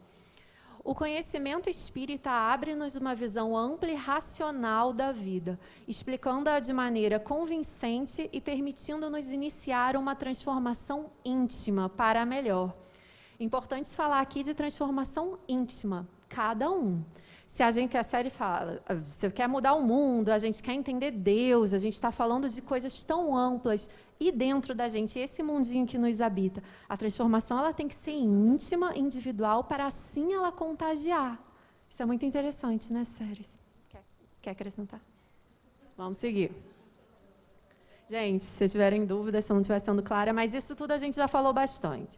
S1: O conhecimento espírita abre-nos uma visão ampla e racional da vida, explicando-a de maneira convincente e permitindo-nos iniciar uma transformação íntima para a melhor. Importante falar aqui de transformação íntima, cada um. Se a gente, a série fala, você quer mudar o mundo, a gente quer entender Deus, a gente está falando de coisas tão amplas e dentro da gente, esse mundinho que nos habita. A transformação ela tem que ser íntima, individual, para assim ela contagiar. Isso é muito interessante, né, sério? Quer acrescentar? Vamos seguir. Gente, se vocês tiverem dúvidas, se eu não estiver sendo clara, mas isso tudo a gente já falou bastante.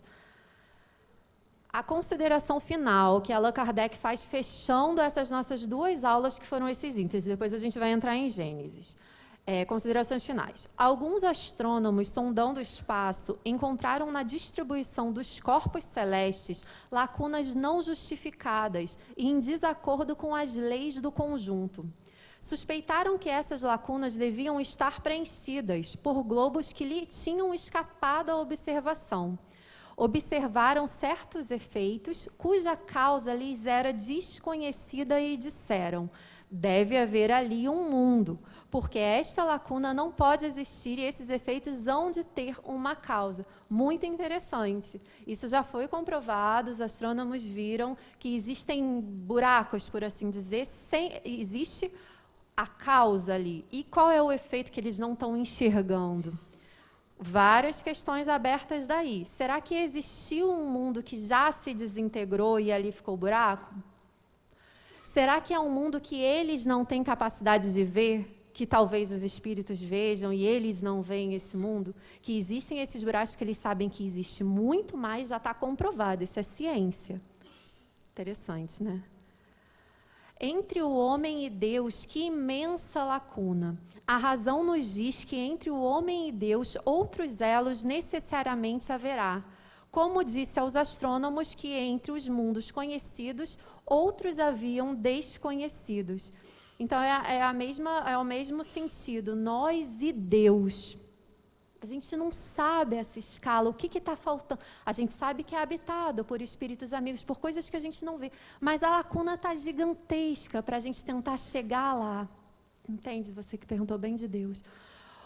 S1: A consideração final que Allan Kardec faz fechando essas nossas 2 aulas, que foram esses itens, depois a gente vai entrar em Gênesis. Considerações finais. Alguns astrônomos, sondando o espaço, encontraram na distribuição dos corpos celestes lacunas não justificadas e em desacordo com as leis do conjunto. Suspeitaram que essas lacunas deviam estar preenchidas por globos que lhe tinham escapado à observação. Observaram certos efeitos cuja causa lhes era desconhecida e disseram: deve haver ali um mundo, porque esta lacuna não pode existir e esses efeitos hão de ter uma causa. Muito interessante. Isso já foi comprovado, os astrônomos viram que existem buracos, por assim dizer, existe a causa ali. E qual é o efeito que eles não estão enxergando? Várias questões abertas daí. Será que existiu um mundo que já se desintegrou e ali ficou o buraco? Será que é um mundo que eles não têm capacidade de ver, que talvez os espíritos vejam e eles não veem esse mundo? Que existem esses buracos que eles sabem que existe muito mais, já está comprovado, isso é ciência. Interessante, né? Entre o homem e Deus, que imensa lacuna. A razão nos diz que entre o homem e Deus outros elos necessariamente haverá. Como disse aos astrônomos que entre os mundos conhecidos, outros haviam desconhecidos. Então, é o mesmo sentido, nós e Deus. A gente não sabe essa escala, o que está faltando. A gente sabe que é habitado por espíritos amigos, por coisas que a gente não vê. Mas a lacuna está gigantesca para a gente tentar chegar lá. Entende? Você que perguntou bem de Deus.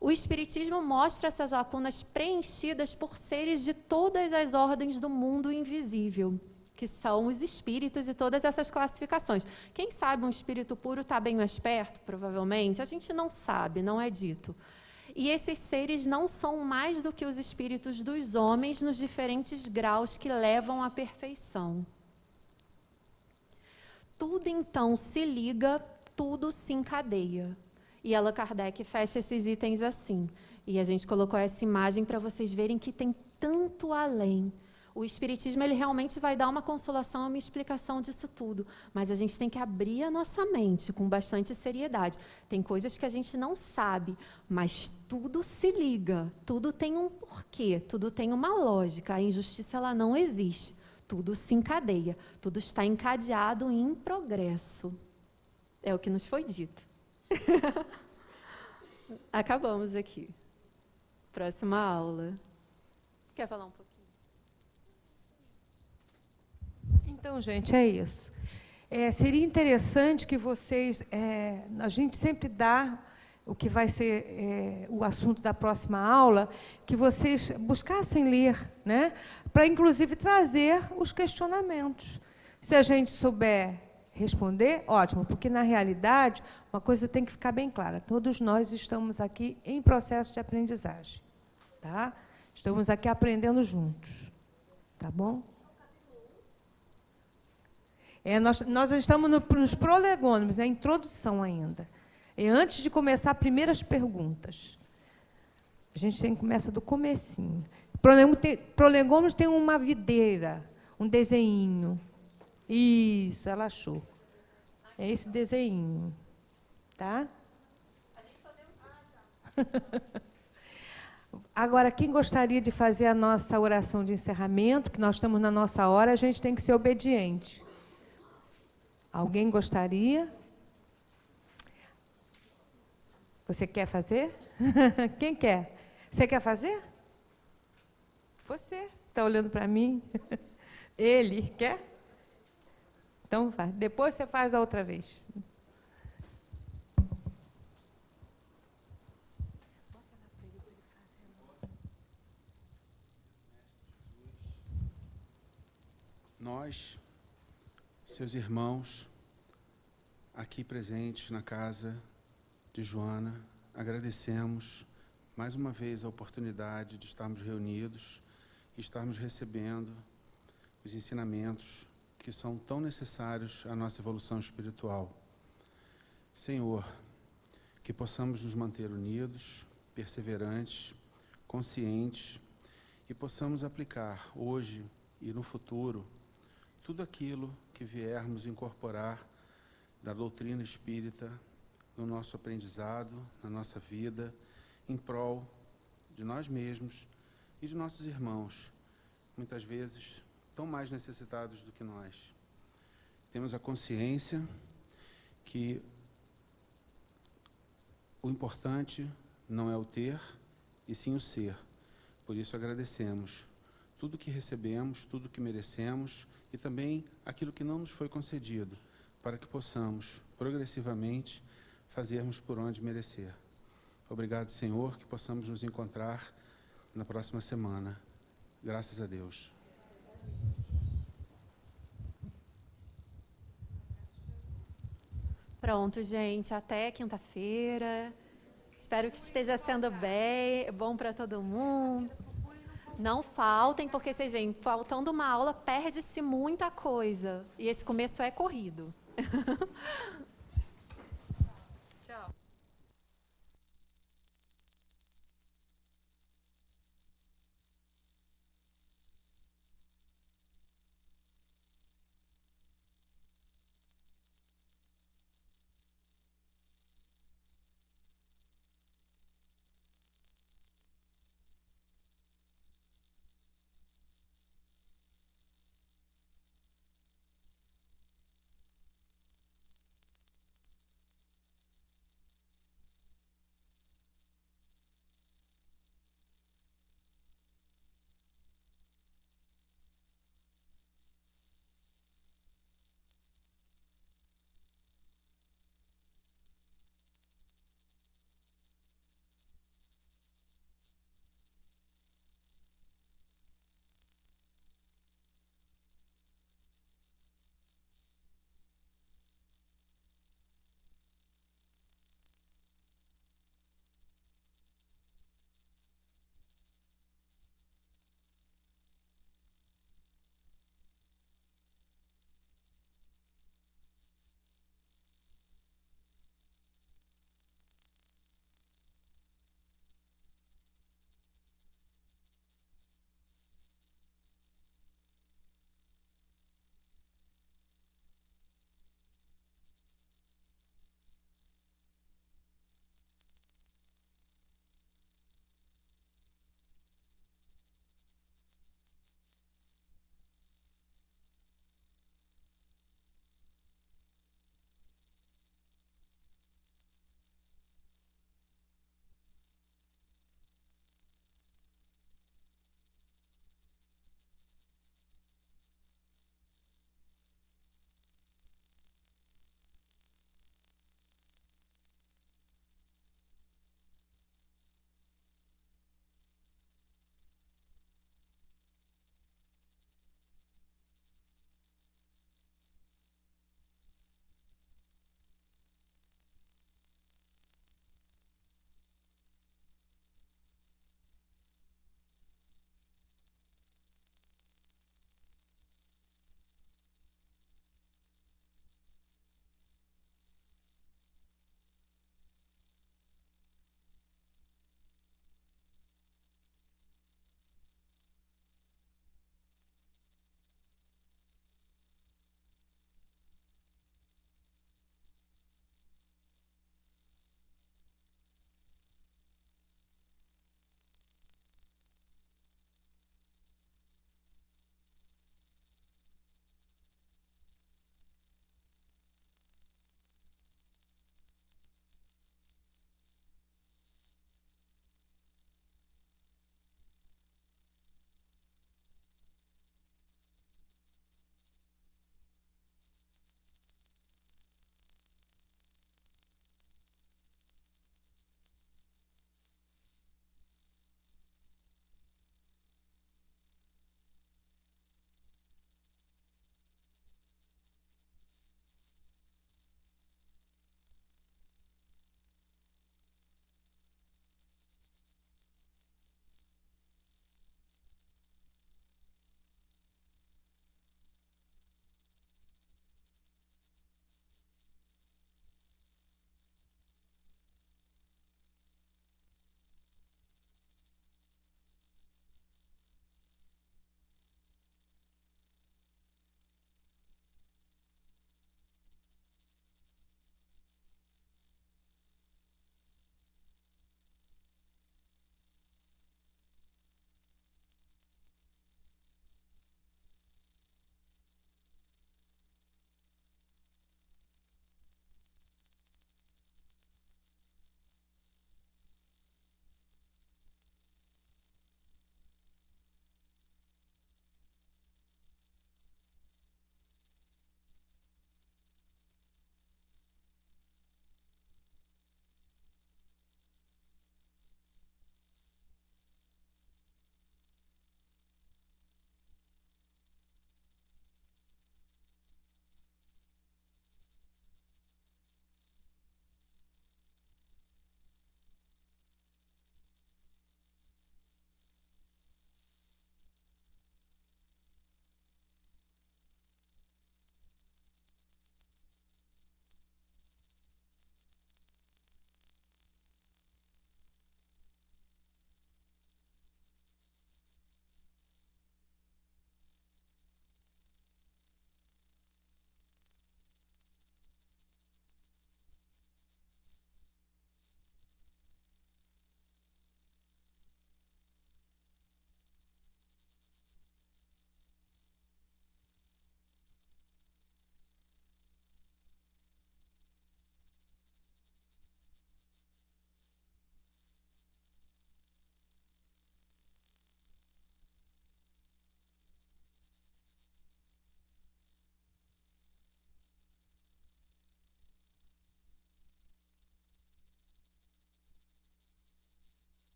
S1: O Espiritismo mostra essas lacunas preenchidas por seres de todas as ordens do mundo invisível, que são os espíritos e todas essas classificações. Quem sabe um espírito puro está bem mais perto, provavelmente? A gente não sabe, não é dito. E esses seres não são mais do que os espíritos dos homens nos diferentes graus que levam à perfeição. Tudo, então, se liga, tudo se encadeia. E Allan Kardec fecha esses itens assim. E a gente colocou essa imagem para vocês verem que tem tanto além. O Espiritismo, ele realmente vai dar uma consolação, uma explicação disso tudo. Mas a gente tem que abrir a nossa mente com bastante seriedade. Tem coisas que a gente não sabe, mas tudo se liga. Tudo tem um porquê, tudo tem uma lógica. A injustiça, ela não existe. Tudo se encadeia. Tudo está encadeado em progresso. É o que nos foi dito. Acabamos aqui. Próxima aula. Quer falar um pouquinho?
S2: Então, gente, é isso. Seria interessante que vocês... a gente sempre dá o que vai ser o assunto da próxima aula, que vocês buscassem ler, né? Para, inclusive, trazer os questionamentos. Se a gente souber responder, ótimo, porque, na realidade, uma coisa tem que ficar bem clara. Todos nós estamos aqui em processo de aprendizagem. Tá? Estamos aqui aprendendo juntos. Tá bom? Nós estamos nos prolegômenos, é a introdução ainda. É antes de começar, primeiras perguntas. A gente começa do comecinho. Prolegômenos tem uma videira, um desenho. Isso, ela achou. É esse desenho. Tá? Agora, quem gostaria de fazer a nossa oração de encerramento, que nós estamos na nossa hora, a gente tem que ser obediente. Alguém gostaria? Você quer fazer? Quem quer? Você quer fazer? Você. Está olhando para mim? Ele quer? Então, vai. Depois você faz a outra vez.
S4: Nós, seus irmãos, aqui presentes na casa de Joana, agradecemos mais uma vez a oportunidade de estarmos reunidos e estarmos recebendo os ensinamentos que são tão necessários à nossa evolução espiritual. Senhor, que possamos nos manter unidos, perseverantes, conscientes e possamos aplicar hoje e no futuro tudo aquilo que viermos incorporar da doutrina espírita no nosso aprendizado, na nossa vida, em prol de nós mesmos e de nossos irmãos, muitas vezes tão mais necessitados do que nós. Temos a consciência que o importante não é o ter, e sim o ser. Por isso agradecemos tudo que recebemos, tudo que merecemos e também aquilo que não nos foi concedido, para que possamos, progressivamente, fazermos por onde merecer. Obrigado, Senhor, que possamos nos encontrar na próxima semana. Graças a Deus.
S1: Pronto, gente, até quinta-feira. Espero que esteja sendo bom para todo mundo. Não faltem, porque vocês veem, faltando uma aula, perde-se muita coisa. E esse começo é corrido.